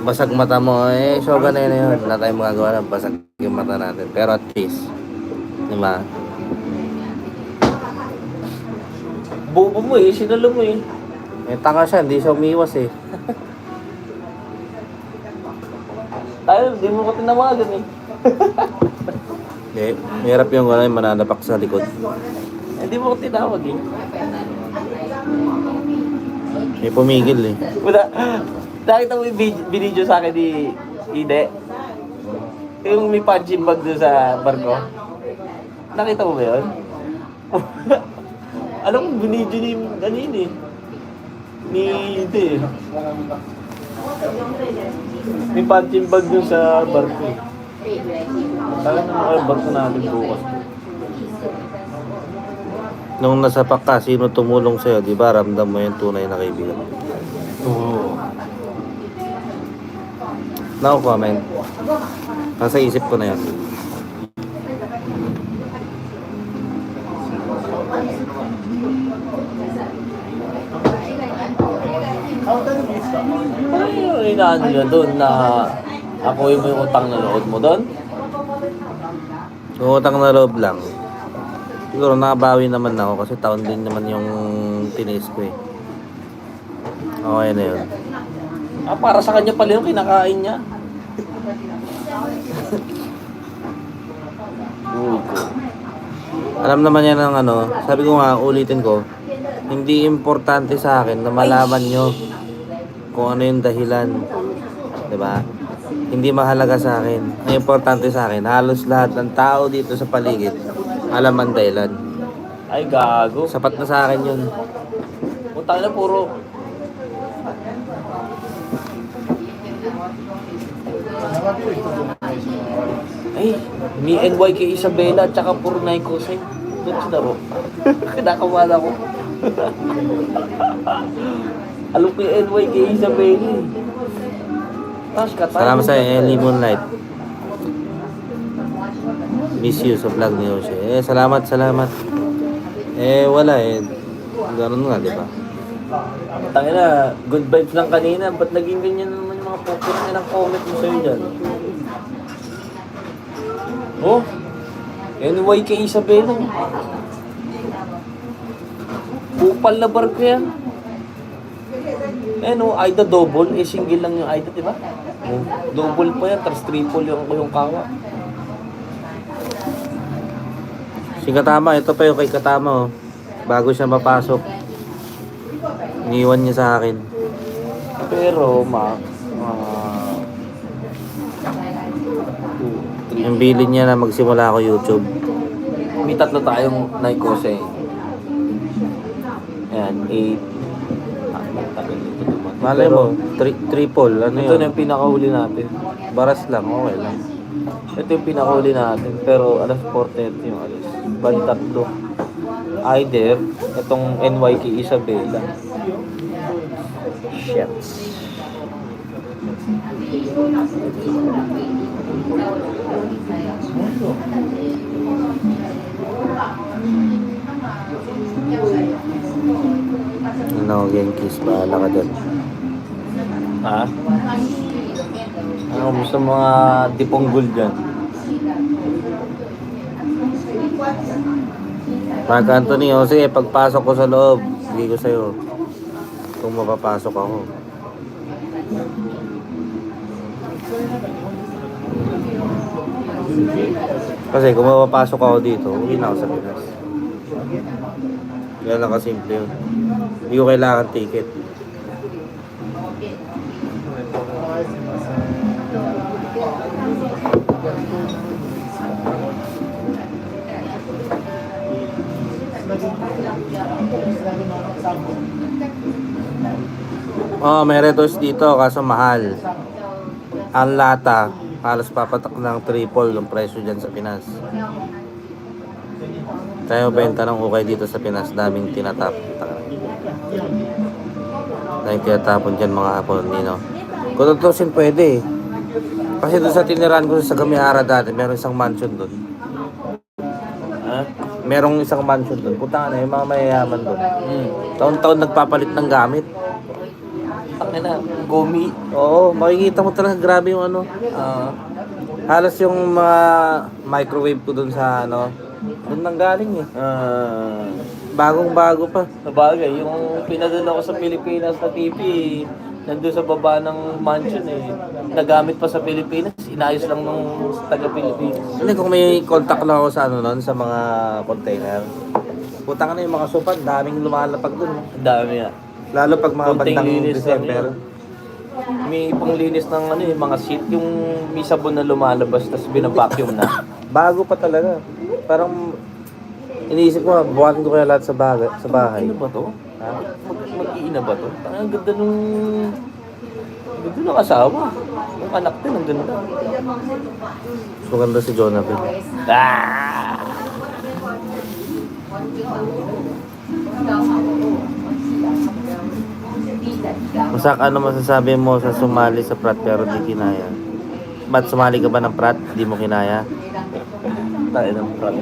Basag mata mo, shogun na yun. Wala tayong magagawa na basag yung mata natin. Pero at least, di ba? Bobo mo eh, sinalo mo eh. Tanga siya, hindi siya umiwas eh. Tayo, di mo ko tinawagan eh. Mahirap yung mananapak sa likod. Hindi mo ko tinawag eh. May pumigil eh. Wala. Nakita mo yung binidyo sa akin ni Ide? Yung may punching bag doon sa barko? Nakita mo ba yun? Alam mo, binidyo ni kanina eh. Ni Ide eh. May punching bag doon sa barko eh. Talagang naman yung barko natin bukas. Nung nasapak ka, sino tumulong sa'yo? Di ba ramdam mo yung tunay na kaibigan? Oo. No comment. Nasa isip ko na yan. Ano yung inaano nyo doon na ako yung may utang na loob mo doon? Yung utang na loob lang. Siguro nakabawi naman ako kasi taon din naman yung tinis ko eh. Okay na yun. Ah, para sa kanya pala yung kinakain niya. Alam naman yan ng ano, sabi ko nga, ulitin ko, hindi importante sa akin na malaman nyo kung ano yung dahilan. Diba? Hindi mahalaga sa akin. Ang importante sa akin, halos lahat ng tao dito sa paligid, alam ang dahilan. Ay, gago. Sapat na sa akin yun. Utang na puro. Ay, ni NY kay Isabela at saka puro Naikosay. Doon sa laro. Kinakawala ko. Alam ko yung NY kay Isabela eh. Tapos katay. Salamat sa Ellie Moonlight. Miss you sa vlog ni Jose. Salamat. Wala eh. Ganun nga, di ba? Tangina, good vibes lang kanina. Ba't naging ganyan naman yung mga pupit niya ng comment mo sa'yo dyan? Oh, NY kay Isabela. Kupal na barko yan. Aida double. Single lang yung Aida, di ba? Oh, double pa yan, tapos triple yung kawa. Si Katama, ito pa yung kay Katama oh. Bago siya mapasok, iniwan niya sa akin. Pero, Yung bilin niya na magsimula ako YouTube. may tatlo tayong Naikosay. Ayan, 8. Tagal nito naman. Malay mo, triple, ano Ito na yun? yung pinakahuli natin. Baras lang, okay lang. Ito yung pinakahuli natin. Pero alas 4:30 yung alas. Bali tatlo. Either, itong NYK Isabela. Shit. Ano, Genkies, bahala ka dyan. Ha? Ano gusto mga diponggol dyan? Mark Anthony, o sige, pagpasok ko sa loob, hindi ko sa'yo. Kung mapapasok ako. Kasi kung mapapasok ako dito, uwi na ako sa Pinas. Yan lang kasimple yun. Hindi ko kailangan ticket. Oh, may retos dito kaso mahal. Ang lata, halos papatak ng triple ng presyo dyan sa Pinas. Tayo benta ng ukay dito sa Pinas, daming tinatap. Daming tinatapon dyan mga Hapon, Nino. Kung tutusin pwede eh. Kasi doon sa tiniran ko sa Gamihara dati, meron isang mansion doon. Ha? Merong isang mansion doon. Puta na, yung mga mayayaman doon. Hmm. Taon-taon nagpapalit ng gamit. Tangin na, gumi. Oo, makikita mo talaga grabe yung ano. Ah, Halos yung mga microwave ko doon sa ano, doon nang galing eh. Bagong-bago pa. Sabagay, yung pinadala ko sa Pilipinas na TV, nandun sa baba ng mansion eh. Nagamit pa sa Pilipinas, inayos lang nung taga-Pilipinas. Hindi, kung may contact lang ako sa ano nun, sa mga container. Putang na yung mga sopa, daming lumalapag doon. Ang dami nga. Lalo pag mga Konting bandang linis lang December. yun. May panglinis ng ano eh, mga seat, yung may sabon na lumalabas, tapos binabacuum na. Bago pa talaga. Parang iniisip ko, buhatin ko kaya lahat sa bahay. Ano ba to? Ha? Mag-iina ba to? Ang ganda nung... Ang ganda ng asawa. Yung anak din, ang ganda. Mas maganda si Jonathan. Ah! Masak, ano masasabi mo sa sumali sa Prat pero di kinaya? Ba't sumali ka ba ng Prat, di mo kinaya? Tayo ng front.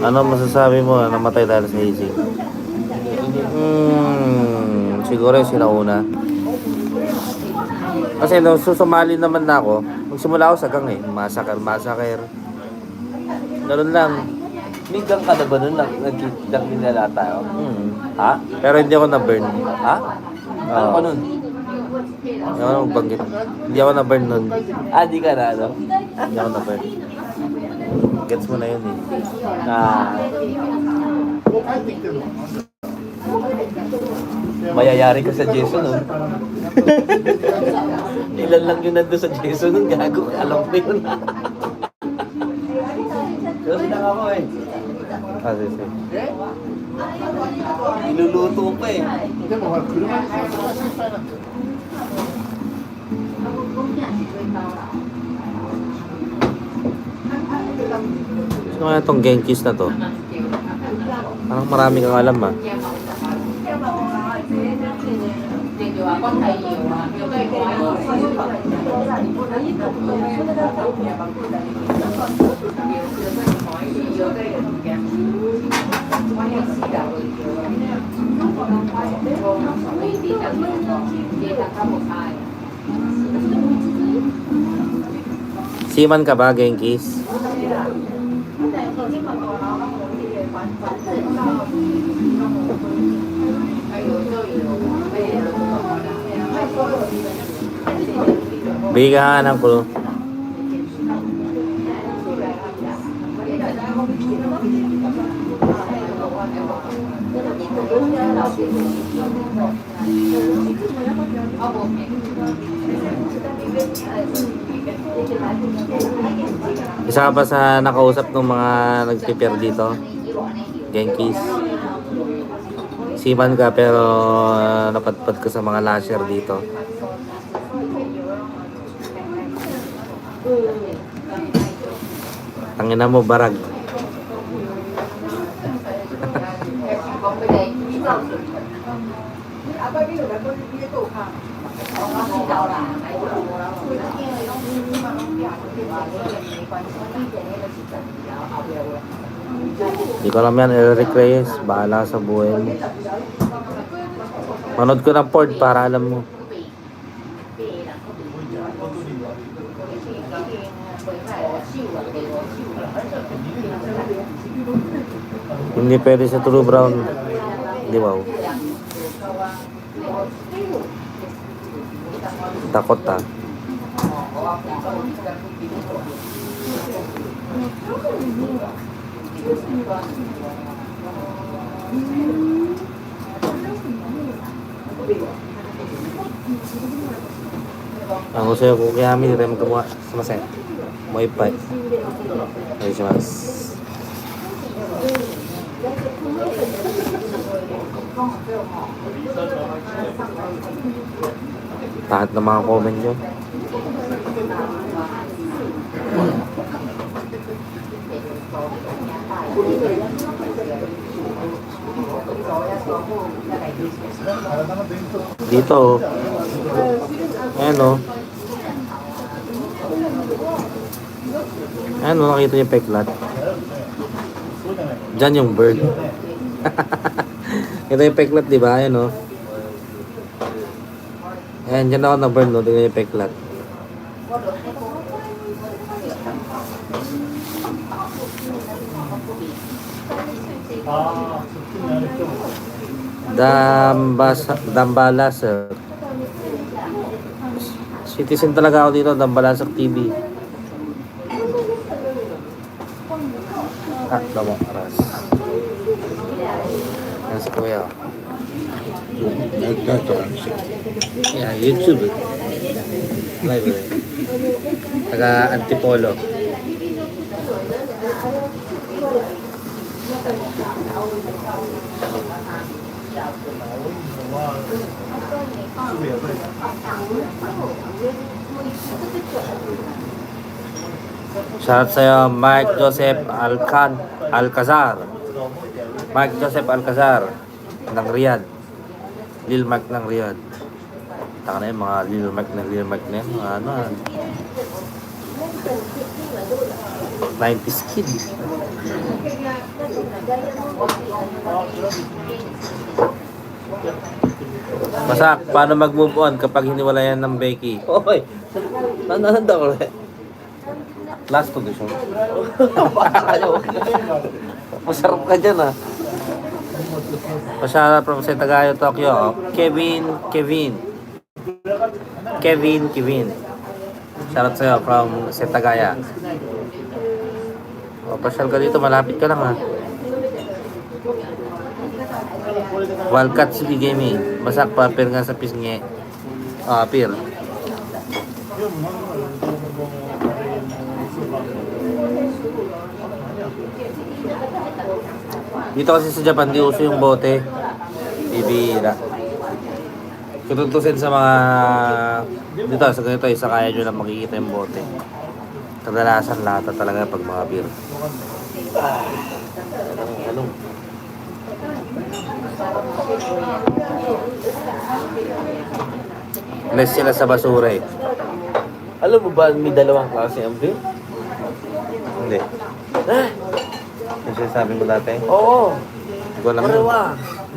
Ano masasabi mo na namatay dahil sa hazing? Siguro yung sinauna. Kasi nung susumali naman na ako, magsimula ako sa gang eh. Massacre. Ganun lang. May gang ka na ba nun? Nag-gang nila tayo? Ha? Pero hindi ako na-burn. Ha? Ano ka nun? Hindi ako nabanggit. Hindi ako na-burn nun. Ah, di ka na ano? Hindi ako na-burn. Gets mo na yun eh. Ah, mayayari ka sa Jason nun. Ilan lang yun nandun sa Jason nun, gago. Alam ko yun. Kasi lang ako eh. Ah, sige. Iluluto pa eh. でもほら車に最初が心配なんだよ。 Sino kaya itong Genkies na to? Parang marami kang alam ah. Siman ka ba, Genkies? Bigahan ko. Isa ka ba sa nakausap ng mga nag-prepare dito? Genkies. Siman ka pero napadpad ka sa mga lasher dito. Tangina mo, barag. Hindi ko alam yan, Eric Reyes. Bahala sa buhay mo. Manood ko ng Ford para alam mo. Hindi pwede sa True Brown. Di ba? Takot ah. Ang gusto ko kaya kami dito magkamuha sa masaya. Mo ipay. Ay simas. Lahat ng mga comment yun. Dito, oh. Ayan, oh. Ayan, oh, nakita niyo yung peklat. Diyan yung bird. Ito yung peklat, di ba? Ayan, oh. Ayan, dyan ako na bird, no? Tingnan yung peklat. Dambalasak. Citizen talaga ako dito, Dambalasak TV. Damo, aras. Yan si Kuya. Yeah, YouTube. Live eh. Taga Antipolo. Shoutout sa'yo, Mark Joseph Alcazar. Mark Joseph Alcazar ng Riyadh. Lil Mark ng Riyadh. Taka na yun, mga Lil Mark na yun. Mga ano, 90s kid. Masak, paano mag-move on kapag hiniwalayan ng Becky? Hoy, nananda ko rin. Last condition. Masarap ka dyan ah. Pasyala from Setagayo, Tokyo. Kevin. Shoutout sa'yo from Setagaya. O, pasyal ka dito, malapit ka lang ha. Wildcat City Gaming. Masak pa, appear nga sa pisngi. Appear. Dito kasi sa Japan, di uso yung bote. Bibira. Kututusin sa mga... Dito, sa ganito, isa kaya nyo lang makikita yung bote. Kadalasan lata talaga pag mga beer. Anong? Less sila sa basura eh. Alam mo ba, may dalawang klase ang beer? Hindi. Ah, Yung sinasabi mo dati. oo. Hindi ko alam yun. Parewa.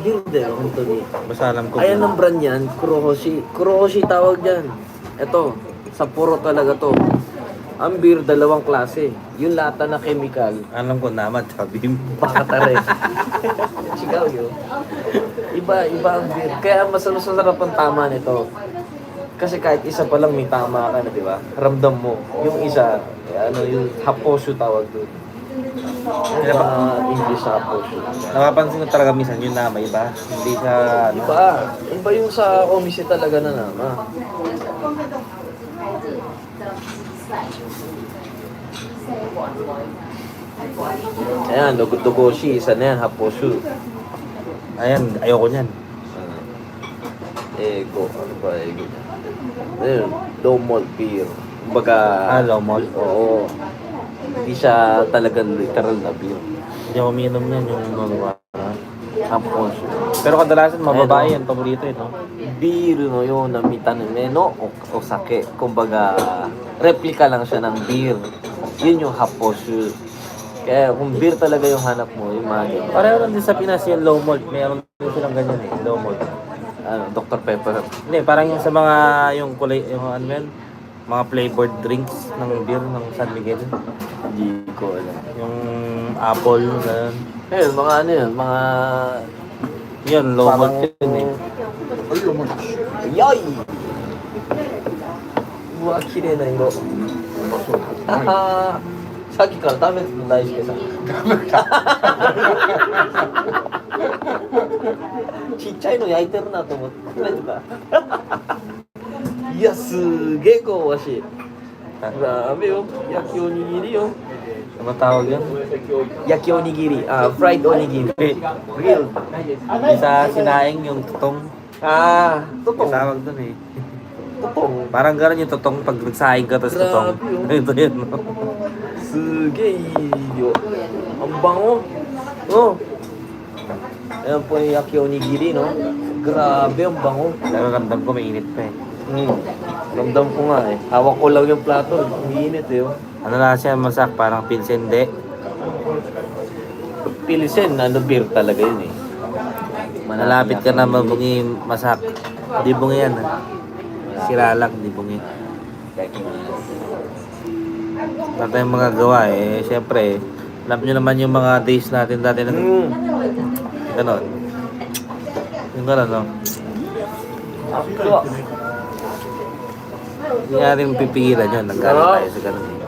Beer din, Anthony. Basta alam ko. Ayan ang brand yan, Kurohoshi. Kurohoshi tawag dyan. Ito, Sapporo talaga to. Ang beer, dalawang klase. Yung lata na chemical, Alam ko naman, Chabim. pakatare. Sigaw yun. Iba ang beer. Kaya mas masarap ang tama nito. Kasi kahit isa pa lang may tama ka na, di ba? Ramdam mo. Yung isa, yung haposhu tawag doon. English na haposhu. Napapansin ko talaga minsan yun na may iba. Hindi siya... Iba yung sa omise talaga na nama. Ayan, Dogoshi, isa na yan, haposhu. Ayan, ayoko niyan. Ego, ano ba ego? Ayun, low malt beer. Kumbaga, Low malt. oo. Hindi siya talagang literal na beer. Hindi ako umiinom niyan yung mga... Haposhu. Pero kadalasan mababae yan, paborito ito. ビールのような見た目のお酒。kumbaga, replica lang siya ng beer. Yun yung haposhu. Kaya kung beer talaga yung hanap mo, yung mga ganyan. Pareho lang din sa Pinas yung low malt. Mayroon din silang ganyan eh, low malt. Ano, Dr. Pepper. Hindi, parang yung sa mga, yung kulay, yung ano yan, mga flavored drinks ng beer ng San Miguel. Hindi ko alam. Yung apple, ganun. Ayun, mga ano yun, mga... Yun, low malt yun eh. Yoy! うわ、綺麗な色。あはーさっきから食べてる大輔さん。ちっちゃいの焼いてるなと思って食べてた。いや、すげえ香ばしい。Grabe yo, yaki onigiri yo. Ano tawag yun? Yaki onigiri, fried onigiri. Grilled. Sa sinaing yung tutong. Totoo. Tawag dun eh. Totoo. Parang gano'n yung tutong pag nagsaing ka tapos tutong. Grabe Ito yun, no? すげえいいよ。あんばんを。うん。Ayan po yung yaki onigiri, no? Grabe, ang bango. Pero ramdam ko mainit pa eh. Ramdam ko nga eh. Hawak ko lang yung plato. Ang init eh. Oh. Ano na siya masak, parang pinsende. Pilsen, beer talaga yun eh. Malapit ka na mabungi masak. Di bungi yan. Sira lang, di bungi. Wala tayong mga gawa eh. Siyempre, alam nyo naman yung mga days natin dati na ganon. Yung ganon, no? Ako. Hindi natin pipigilan yun. Nagkaroon tayo sa ganon eh.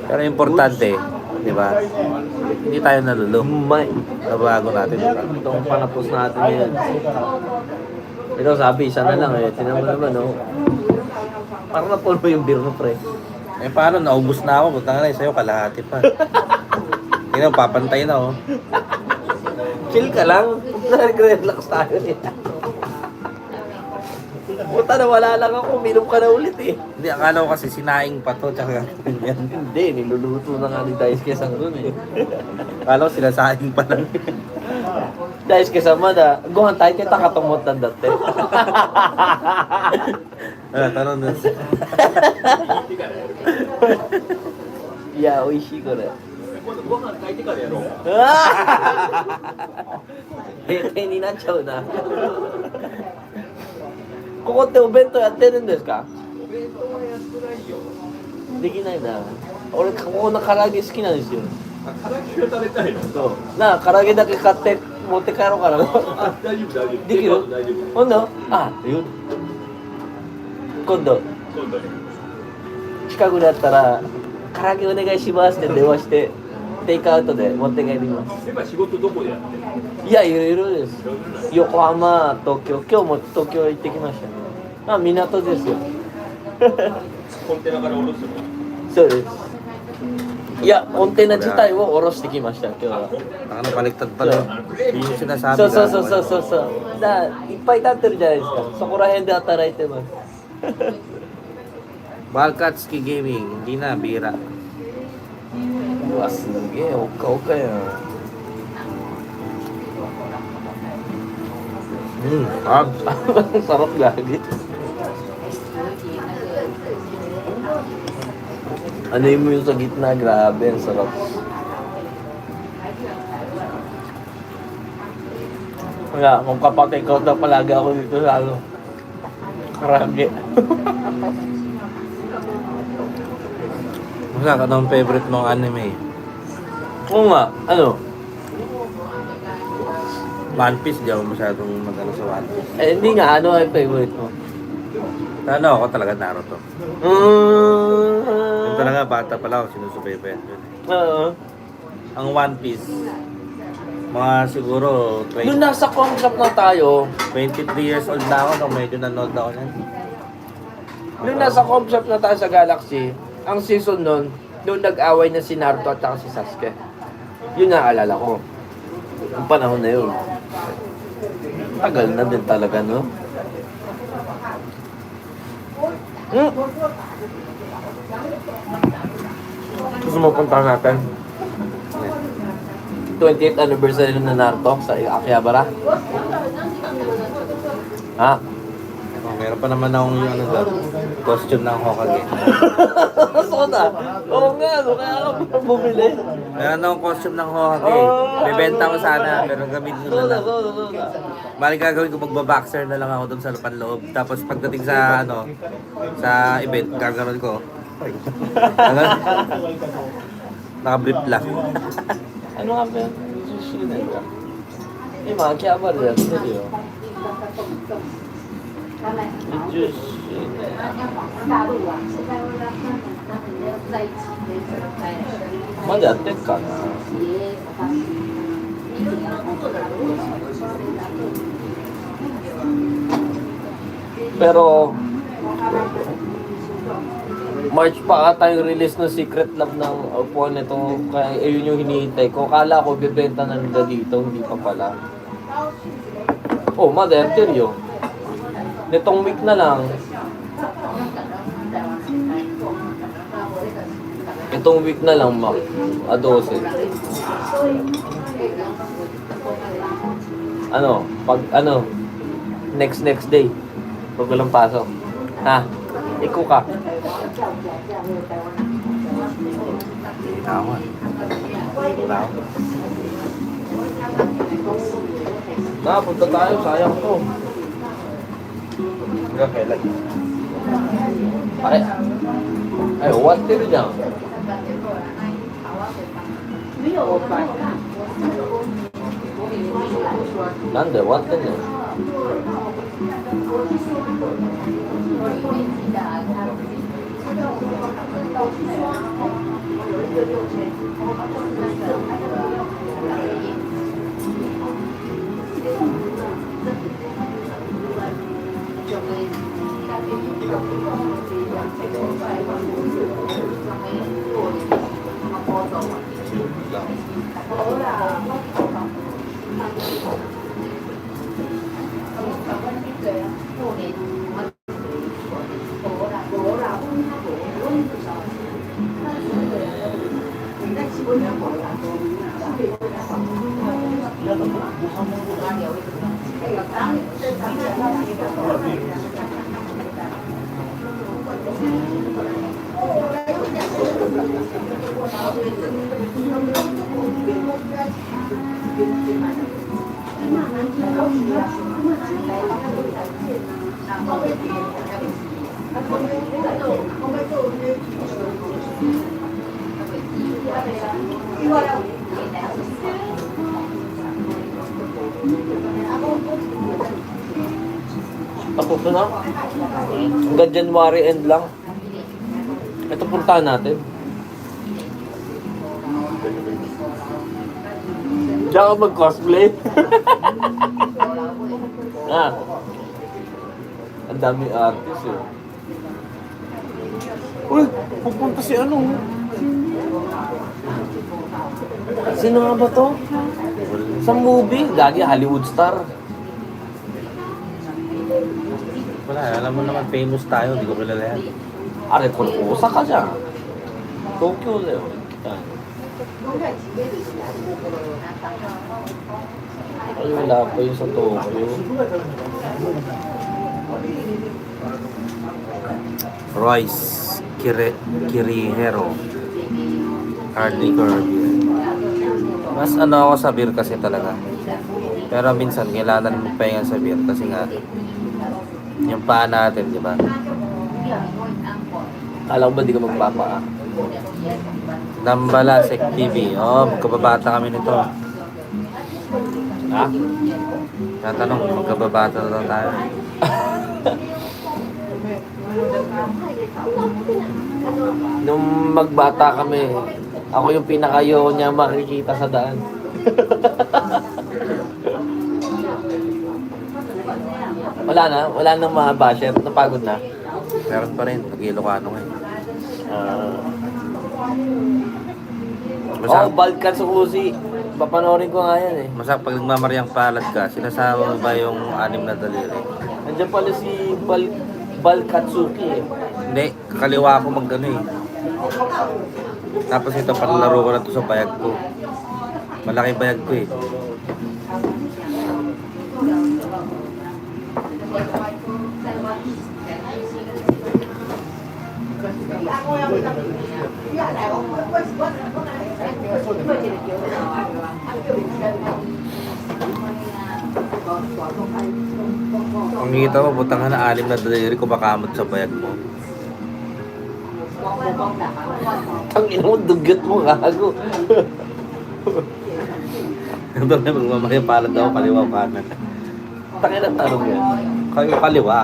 Pero importante, di ba? Hindi tayo nalulo. May. Nabago natin. Itong panapos natin yan. Ito sabi, isa na lang eh. Tinan mo naman, no? Parang napuno yung beer mo, pre. Eh paano, naubos na ako. Butang na sa'yo, kalahati pa. Hindi na, papantay na oh. Chill ka lang. Nag-relax tayo eh. Puta na wala lang ako. Minom ka na ulit eh. Hindi, akala ko kasi sinaing pa to. Tsaka ganyan. Hindi, niluluto na nga ni Daisuke Sang dun eh. Akala ko sinasaing pa lang. Daisuke Sama na, guhan tayo kita katumot ng dati. Tanong na. Yeah, oishii ko na. ご飯炊いてからやろう。閉店になっちゃうな。ここってお弁当やってるんですか？お弁当はやってないよ。できないな。俺ここの唐揚げ好きなんですよ。唐揚げが食べたいの。そう。なあ唐揚げだけ買って持って帰ろうかな。あ、大丈夫大丈夫。できる？大丈夫。ほんの？あ、よ。今度今度ね。近くだったら唐揚げお願いしますって電話してテイクアウトで持って帰ります。今仕事どこでやってるの？いや、いろいろです。横浜、東京、今日も東京行ってきましたね。まあ港ですよ。コンテナから下ろすの。そうです。いや、コンテナ自体を下ろしてきました、今日は。 Ano, baliktad pala. Yung sinasabi そうそうそうそうそう。だからいっぱい立ってるじゃないですか。そこら辺で働いてます。 Balkatski Gaming, hindi na, bira. うわ、すげえ、おっかおかやん。Sarap lagi. Ano mo yung sa gitna, grabe, ang sarap. Wala, magpapatake out na palagi ako dito sa ano. Karage. Wala ka nang favorite mong anime. Oo nga, ano? One Piece, di ako masyadong mag-ano sa One Piece. Eh, hindi nga, ano ang favorite mo? Ano ako talaga Naruto. Yung talaga, bata pala ako, sinusubaybayan yun. Oo. Ang One Piece, mga siguro Nung nasa concept na tayo, 23 years old na ako nung medyo nanood ako yan. nung nasa concept na tayo sa Galaxy, ang season nun, nung nag-away na si Naruto at saka si Sasuke. Yun naalala ko. Ang panahon na yun. Tagal na din talaga, no? Gusto mo punta natin? 28th anniversary ng Naruto sa Akihabara? Ha? Meron pa naman akong ano doon, costume ng Hokage. So na? Oo nga, no? Kaya ako bumili. Meron akong costume ng Hokage. Bebenta ko sana, pero gamitin ko na lang. Bali gagawin ko, magbaboxer na lang ako doon sa panloob. Tapos pagdating sa ano, sa event, gagawin ko. Naka-brief lang. Ano nga ba yun? Susunan ka. Eh, mga Akihabara yan. Seryo. Ma da yatteっかな Pero March pa ata yung release ng Secret Lab ng upuan nito. Kaya yun yung hinihintay ko. Kala ko bibenta na nila dito, hindi pa pala. Oh, Mother Teryo. Nitong week na lang. Itong week na lang, Mac. A 12. Next day. Pag walang pasok. Ha? Iko ka. Tama. Tama. Na, punta tayo. Sayang to. Hanggang kailan? Ay, what did you do? Nande, what did you do? Tapos na. Hanggang January end lang. Ito puntahan natin. Diyan ka mag-cosplay. Ah. Ang dami artist eh. Uy, pupunta si ano? Sino nga ba to? Sa movie? Gagi, Hollywood star. Wala, alam mo naman famous tayo, hindi ko kilala yan. Are, kung Osaka siya. Tokyo na yun. Yan. Ay, wala pa yun sa Tokyo. Royce Kirihiro. Hardly Kirby. Mas ano ako sa beer kasi talaga. Pero minsan kailangan mo pahinga sa beer kasi nga yung paa natin, di ba? Alam ba di ka magpapa? Nambalasek TV. Oh, magkababata kami nito. Ha? Tatanong, magkababata na tayo. Nung magbata kami, ako yung pinakayo niya makikita sa daan. Wala nang mga basher, napagod na. Meron pa rin, pag-Ilocano ngayon. Oh, Balkan Sukusi. Papanorin ko nga yan eh. Masak pag nagmamaryang palad ka, sinasama mo ba yung 6 na daliri? Nandiyan pala si Balkatsuki eh. Hindi, kakaliwa ako mag ano eh. Tapos ito, panlaro ko na to sa bayag ko. Malaki bayag ko eh. Ang kita mo, butang ka na 6 na daliri ko makamot sa bayag mo. Tangin mo, dugyot mo, gago. Ito na, magmamayang palad ako, kaliwa o kanan. Tangin ang tanong yan. Kayo kaliwa.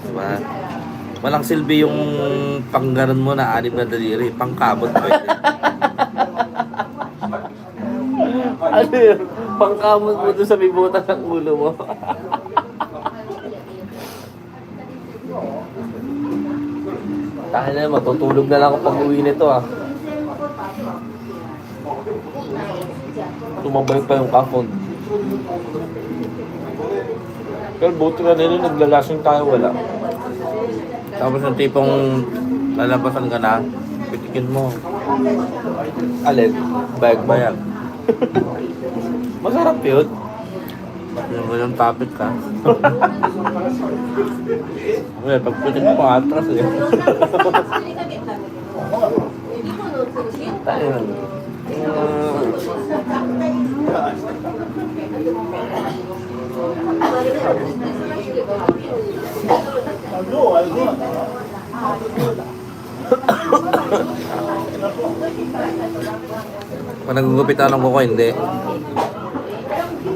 Diba? Walang silbi yung pangganon mo na 6 na daliri. Pangkamot pwede. Ano yun? Pangkamot mo doon sa bibutan ng ulo mo. Tahan na, matutulog na lang ako pag uwi nito ah. Tumabay pa yung kafon. Pero buti ka nila, naglalasing tayo, wala. Tapos yung tipong lalabasan ka na, pitikin mo. Alin? Bayag mo. Bayag. Masarap yun. Yung ganyan topic ka. Okay, pagpitik mo atras eh. Tayo lang. Pag nagugupit ng kuko, hindi.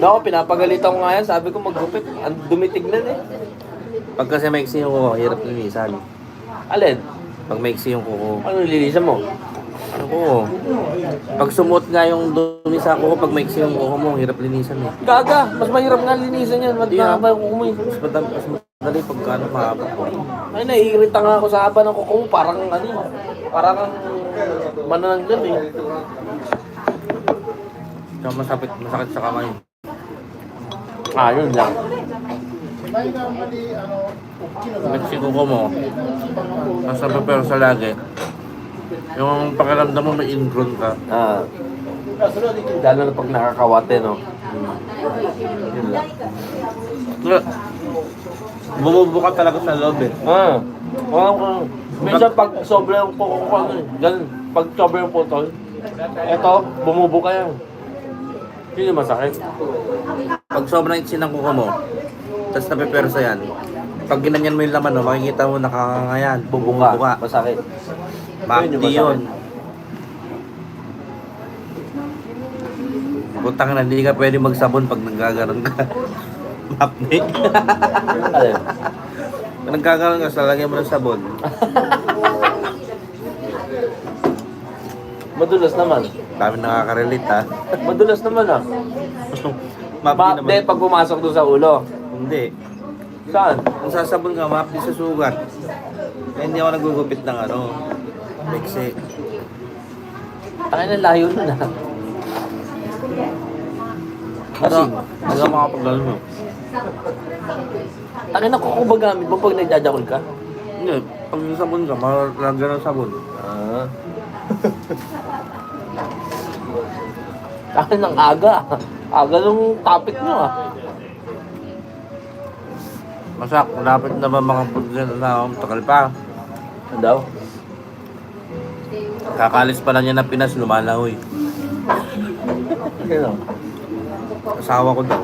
Ako, pinapagalitan ko nga yan. Sabi ko maggupit. Ang dumitignan eh. Pag kasi maiksi yung kuko, hirap linisan. Alin? Pag maiksi yung kuko. Ano nililisan mo? Yung kuko. Pag sumuot nga yung dumi sa kuko, pag maiksi yung kuko mo, hirap linisan eh. Gaga! Mas mahirap nga linisan yan. Yeah. Mas kukumoy. Mas madali pagka ano, mahaba ko. Ay, naiirita nga ako sa haba ng kuko mo. Parang ano, parang kang manananggal eh. Kaya masakit sa kamay. Ah, yun lang. Maiksi kuko mo, nasa papersa lagi. Yung pakiramdam mo may ingrown ka. Ah. Lalo na pag nakakawate, no? Yun lang. Kaya, bumubuka talaga sa loob eh. Ah. Minsan pag sobra yung kuko ko, ano eh. Ganun. Pag sobra yung putol, eto, bumubuka yan. Hindi masakit. Pag sobrang itchy ng kuko mo, tapos napepersa yan, pag ginanyan mo yung laman, no, makikita mo nakakangayan, Bubuka. Masakit. Bakti yun. Putang na, hindi ka pwede magsabon pag nanggagaron ka. Mapni. Alin? Pag nanggagaron ka, lalagyan mo ng sabon. Madulas naman. Dami nakaka-relate ha. Madulas naman ah. Mapni naman. Hindi, pag pumasok doon sa ulo. Hindi. Saan? Kung sasabon ka, mapni sa sugat. Kaya hindi ako nagugupit ng ano, miksi. Tayo na layo nun ah. Kasi, hindi ako makapaglalaro mo. Tayo na kuko ba gamit mo pag nagjajakol ka? Hindi, pag sabon ka, malagyan ng sabon. Ah. Tayo ng aga. Aga nung topic nyo ah. Masak, dapat na ba mga pagyan na akong takal pa? Ano daw? Kakalis pa lang niya ng Pinas, lumalahoy. Ano? Asawa ko daw.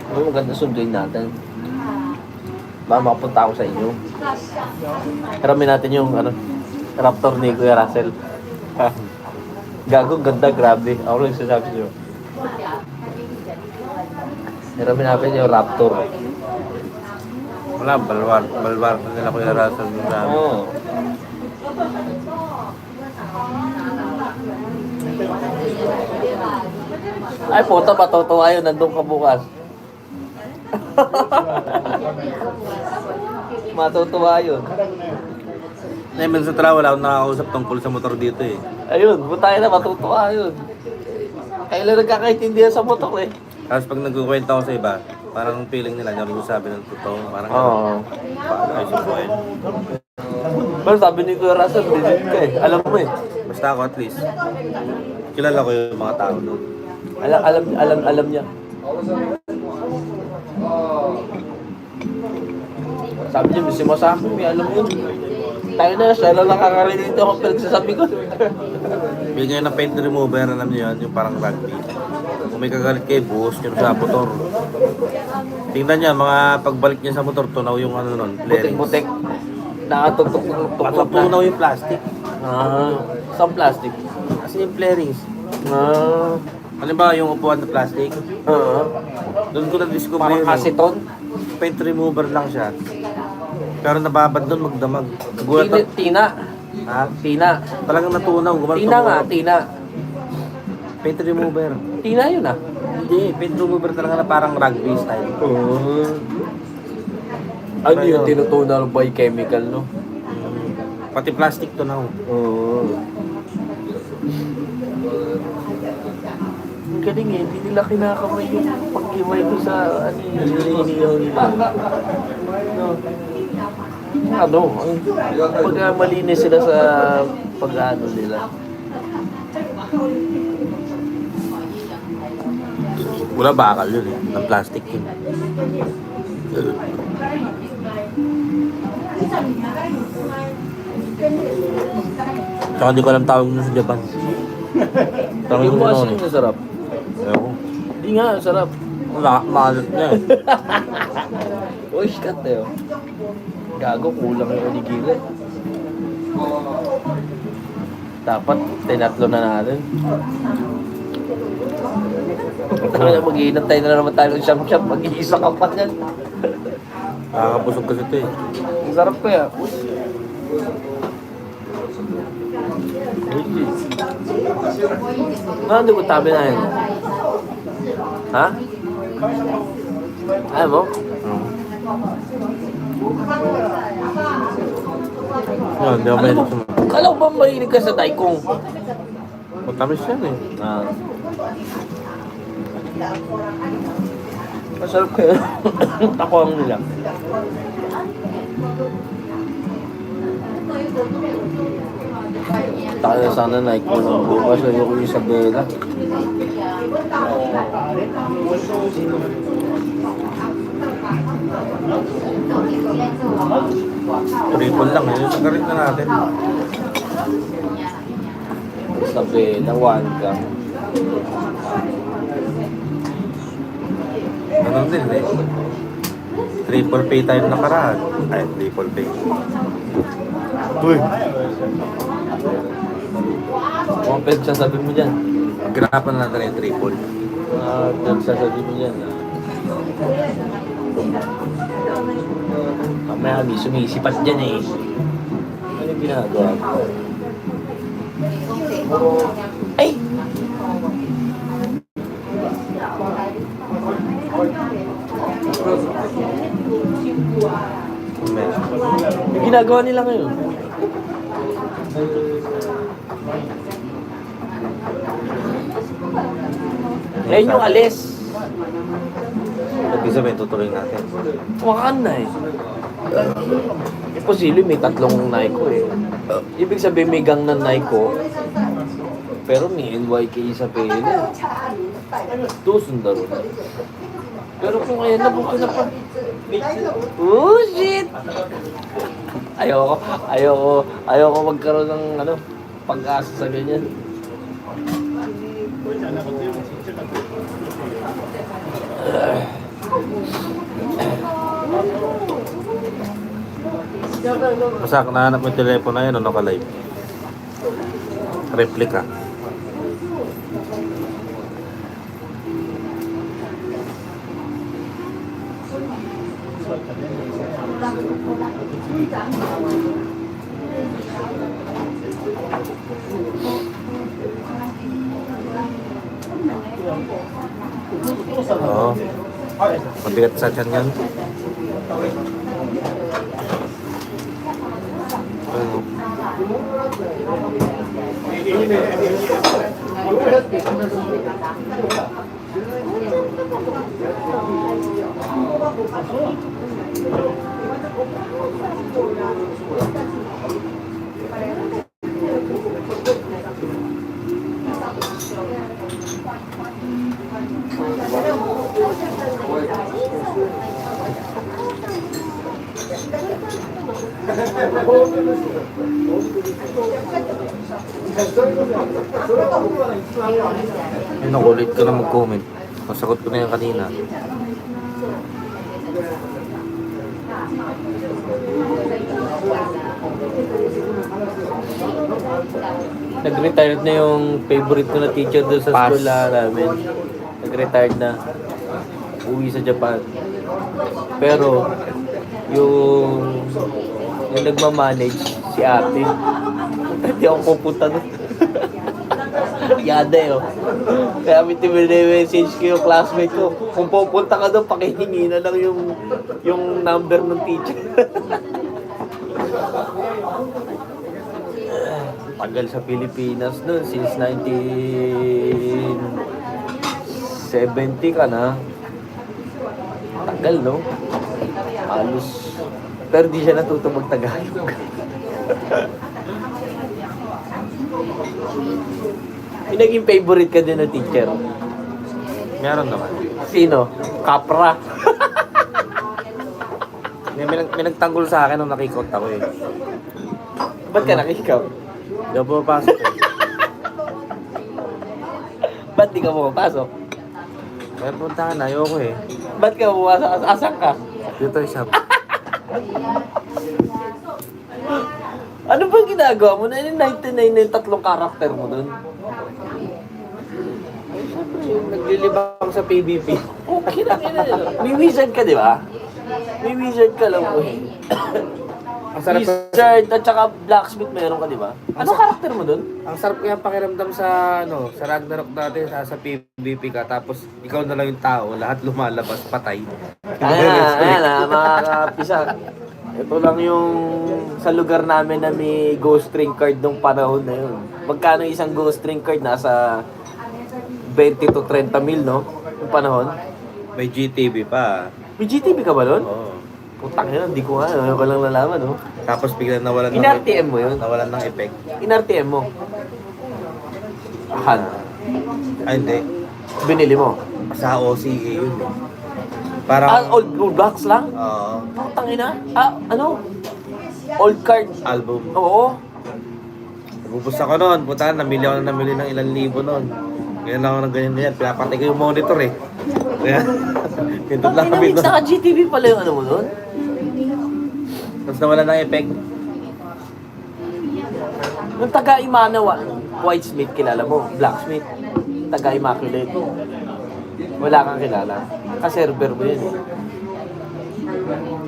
Ano maganda sunduin natin? Baka makapunta ako sa inyo. Hiramin natin yung ano, Raptor ni Kuya Russell. Gago, ganda, grabe. Ako lang sasabi sa'yo. Hiramin natin yung Raptor. Wala, balwar na nila Kuya Russell yung sabi. Oo. Ay, puta, matutuwa yun. Nandun ka bukas. Matutuwa yun. Naman sa travel, wala akong nakakausap tungkol sa motor dito eh. Ayun, butay na, matutuwa yun. Kailan nagkakaintindihan sa motor eh. Tapos pag nagkukwento ako sa iba, parang feeling nila, hindi ako sabi ng totoo. Parang Oo. paano kayo si Boy? Pero sabi ni Kuya Russell, dinig ka eh. Alam mo eh. Basta ako at least, kilala ko yung mga tao doon. Alam niya. Sabi niya, misi mo sa akin, may alam yun. Tayo na, siya lang nakakarinig dito ako pinagsasabi ko. Bigyan ng paint remover, alam niyo yun, yung parang rugby. Kung may kagalit kayo, buhos nyo sa motor. Tingnan niya, mga pagbalik niya sa motor, tunaw yung ano nun, bearings. Butik-butik. Nakatutok-tutok na. Tunaw yung plastic. Ah, saan plastic? Kasi yung bearings. Ah, Halimbawa yung upuan na plastic, doon ko na-discover parang yun. aceton. Paint remover lang siya. Pero nababad doon magdamag. Gulat ako. Tina. Ha? Tina. Talagang natunaw. Tina nga, Tina. Paint remover. Tina yun ah. Hindi, paint remover talaga na parang rugby style. Ano yung tinutunan by chemical, no? Pati plastic to now. Ang galing eh, hindi nila kinakamay yung pag-imay ko sa ano yung pag malinis sila sa pag-ano nila. Wala bakal yun eh. Ng plastic yun. Tsaka hindi ko alam tawag nun sa Japan. Tawag Yung nun mo noon asin eh. na sarap. Ewan. Hindi nga, sarap. Maalat na eh. Uy, shkat eh. Oh. Gago, kulang yung onigiri. Dapat, tinatlo na natin. Mag-iinat tayo na naman tayo ng siyam-siyam. Mag-iisa ka pa yan. Nakakabusog kasi ito eh. Ang sarap ko yan. Ano ko tabi na yun? Ha? Ayaw mo? Yan, hindi ako Alam mahilig mo, sa kala ko ba mahilig ka sa daikong? matamis yan eh. Ah. Masarap kaya. Takuang nila. Tayo sana Nike mo lang bukas. Ayoko yung Isabela. Triple lang eh. Sa karit na natin. Isabela, 1 ka. Ganun din eh. Triple pay tayo nakaraan. Ay, triple pay. Uy! Kung pwede sasabi mo dyan. Ganapan natin yung triple. Nagsasabi mo dyan. Mamaya kami sumisipat dyan eh. Ano yung ginagawa ko? Ay! Yung ginagawa nila ngayon. Ngayon yung alis. Pag-isa may tutuloy natin. Tumakaan na eh. Imposible may 3 Naiko eh. Ibig sabihin may gang ng Naiko. Pero may NYK sa pila. 2 sundaro na. Pero kung ayan na, buka na pa. Oh shit! Ayoko magkaroon ng pag-asa sa ganyan. Basta nahanap mo yung telepono na yun, naka-live. Replica. Oo. Mabigat sa tiyan yan. Ayun, oh. Ay, nakulit ka na mag-comment. Masagot ko na yan kanina. Nag-retired na yung favorite ko na teacher doon sa Pass. school namin. Nag-retired na. Uwi sa Japan. Pero, yung nagmamanage, si ate. Hindi ako pupunta doon. Yada yun. Kaya message ko yung classmate ko. Kung pupunta ka doon, pakihingi na lang yung number ng teacher. Tagal sa Pilipinas noon, since 1970 ka na. Tagal, no? Halos. Pero di siya natuto mag-Tagalog. Yung naging favorite ka din ng teacher. Meron naman. Sino? Kapra. May nagtanggol sa akin nung nakikot ako eh. Ba't ka nakikaw? Hindi ako pumapasok eh. Ba't di ka pumapasok? Kaya punta ka na, ayoko eh. Ba't ka pumapasok? Asan ka? Dito shop. Ano bang ginagawa mo? Na yung 99 na yung tatlong karakter mo dun? Ay, syempre, yung naglilibang sa PvP. Okay na, may wizard ka, di ba? May wizard ka lang po eh. Ang sarap, Wizard at saka blacksmith meron ka, di ba? Ano karakter mo dun? ang sarap kaya pakiramdam sa sa Ragnarok dati, sa PvP ka, tapos ikaw na lang yung tao, lahat lumalabas, patay. Ayan mga kapisa. Ito lang yung sa lugar namin na may ghost ring card nung panahon na yun. Magkano isang ghost ring card? Nasa 20 to 30 mil, no? Yung panahon. May GTV pa. May GTV ka ba nun? Oo. Putang yun, hindi ko nga. Ayaw ko lang nalaman, no? Tapos biglang nawalan In-RTM mo yun? nawalan ng effect. In-RTM mo? Ahan. Ay, hindi. Binili mo? Sa OCA yun. Parang, Old box lang? oo, Putang ina? Ano? Old card? album. Oo. Nagubos ako noon. Puta, namili ako ng ilang libo noon. Ngayon lang ako ng ganyan. Pinapatay ko yung monitor eh. Kaya, pinto lang kami Pinamix doon. naka GTV pala yung ano mo nun? Tapos nawalan ng effect. Yung taga-Imanawa, Whitesmith, kilala mo? Blacksmith. Taga-Immaculate. Wala kang kilala. Ka-server mo yun eh.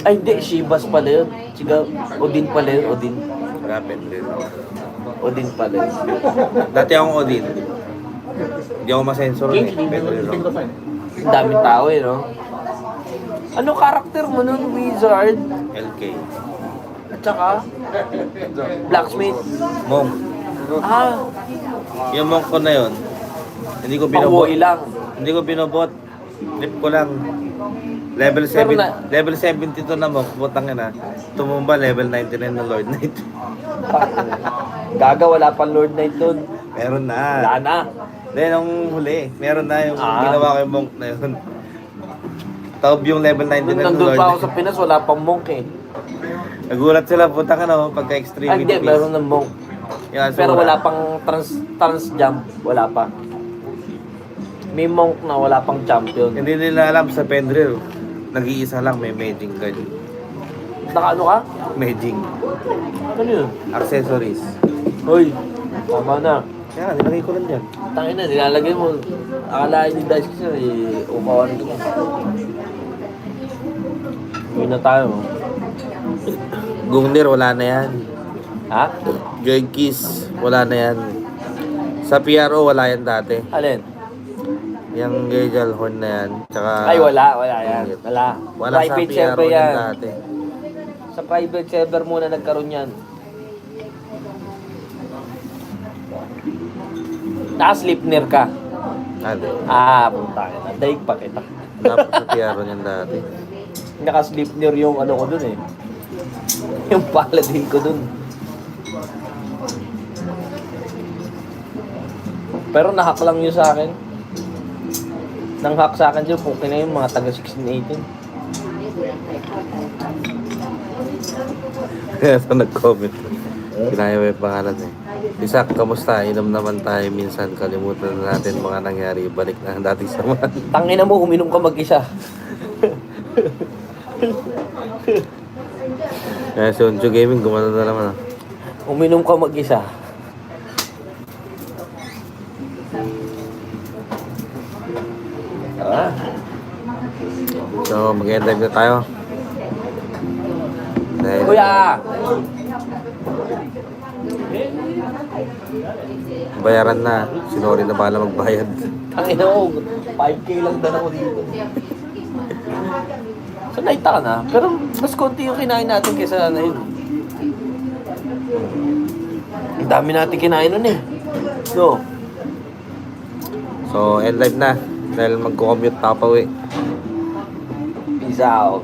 Ay, hindi. Shibas pala yun. Siga, Odin pala yun. Odin. Rapid din. Odin pala yun. Dati akong Odin. Hindi ako masensor eh. Pero yun lang. Ang daming tao eh, no? Ano karakter mo nun? Wizard? LK. At saka? Blacksmith? Monk. Ah, Yung monk ko na yun, hindi ko pang-buhay binobot. lang. Hindi ko binobot. Trip ko lang. Level Pero 7, na- level 72 na monk, butang na. Tumumba level 99 na Lord Knight. Gaga, wala pang Lord Knight doon. Meron Wala na. na. Then nung huli, meron na yung Ah. ginawa ko yung monk na yun. Taob yung level 99 Nung na nandun Lord pa ako Knight. sa Pinas, wala pang monk eh. Nagulat sila, putang pagka Ay, extremity hindi, phase. meron ng monk. Yung Asura. Pero wala pang trans jump, wala pa. May monk na wala pang champion. Hindi nila alam sa Pendrill. Nag-iisa lang may Medjing card. Naka ano ka? Medjing. Ano yun? Accessories. Hoy, tama na. Kaya, nilagay ko lang yan. Tangin na, nilalagay mo. Akalain ni Dice kasi, upawan ko na. Uwi na tayo. Gungnir, wala na yan. Ha? Genghis, wala na yan. Sa PRO, wala yan dati. Alin? Yung Gejal Horn na yan. Tsaka, Ay, wala yan. Wala. Wala sa Private PRO server yan yan. dati. Sa private server muna nagkaroon yan. Naka-sleepner ka. Ano? Puta ka na. Daig pa kita. Dapat sa PRO yan dati. Naka-sleepner yung ano ko dun eh. Yung paladin ko dun. Pero nahack lang yun sa akin. Nang hack sa akin dyan, pukin na yung mga taga 1618. Kaya ito nag-comment. Kinaya mo yung pangalan eh. Isak, kamusta? Inom naman tayo minsan. Kalimutan na natin mga nangyari. Balik na ang dating samahan. Tangina mo, uminom ka mag-isa. Kaya si Uncho Gaming, gumano na naman. Uminom ka mag-isa. Ah, So, mag-end live na tayo. Dahil, kuya! bayaran na. Sinori na bala magbayad. Tangina mo, 5K lang dala ko dito. So, naita ka na. Pero mas konti yung kinain natin kaysa na yun. Ang dami natin kinain nun eh. No? So, end live na. Dahil magko-commute pa pa uwi. Peace out.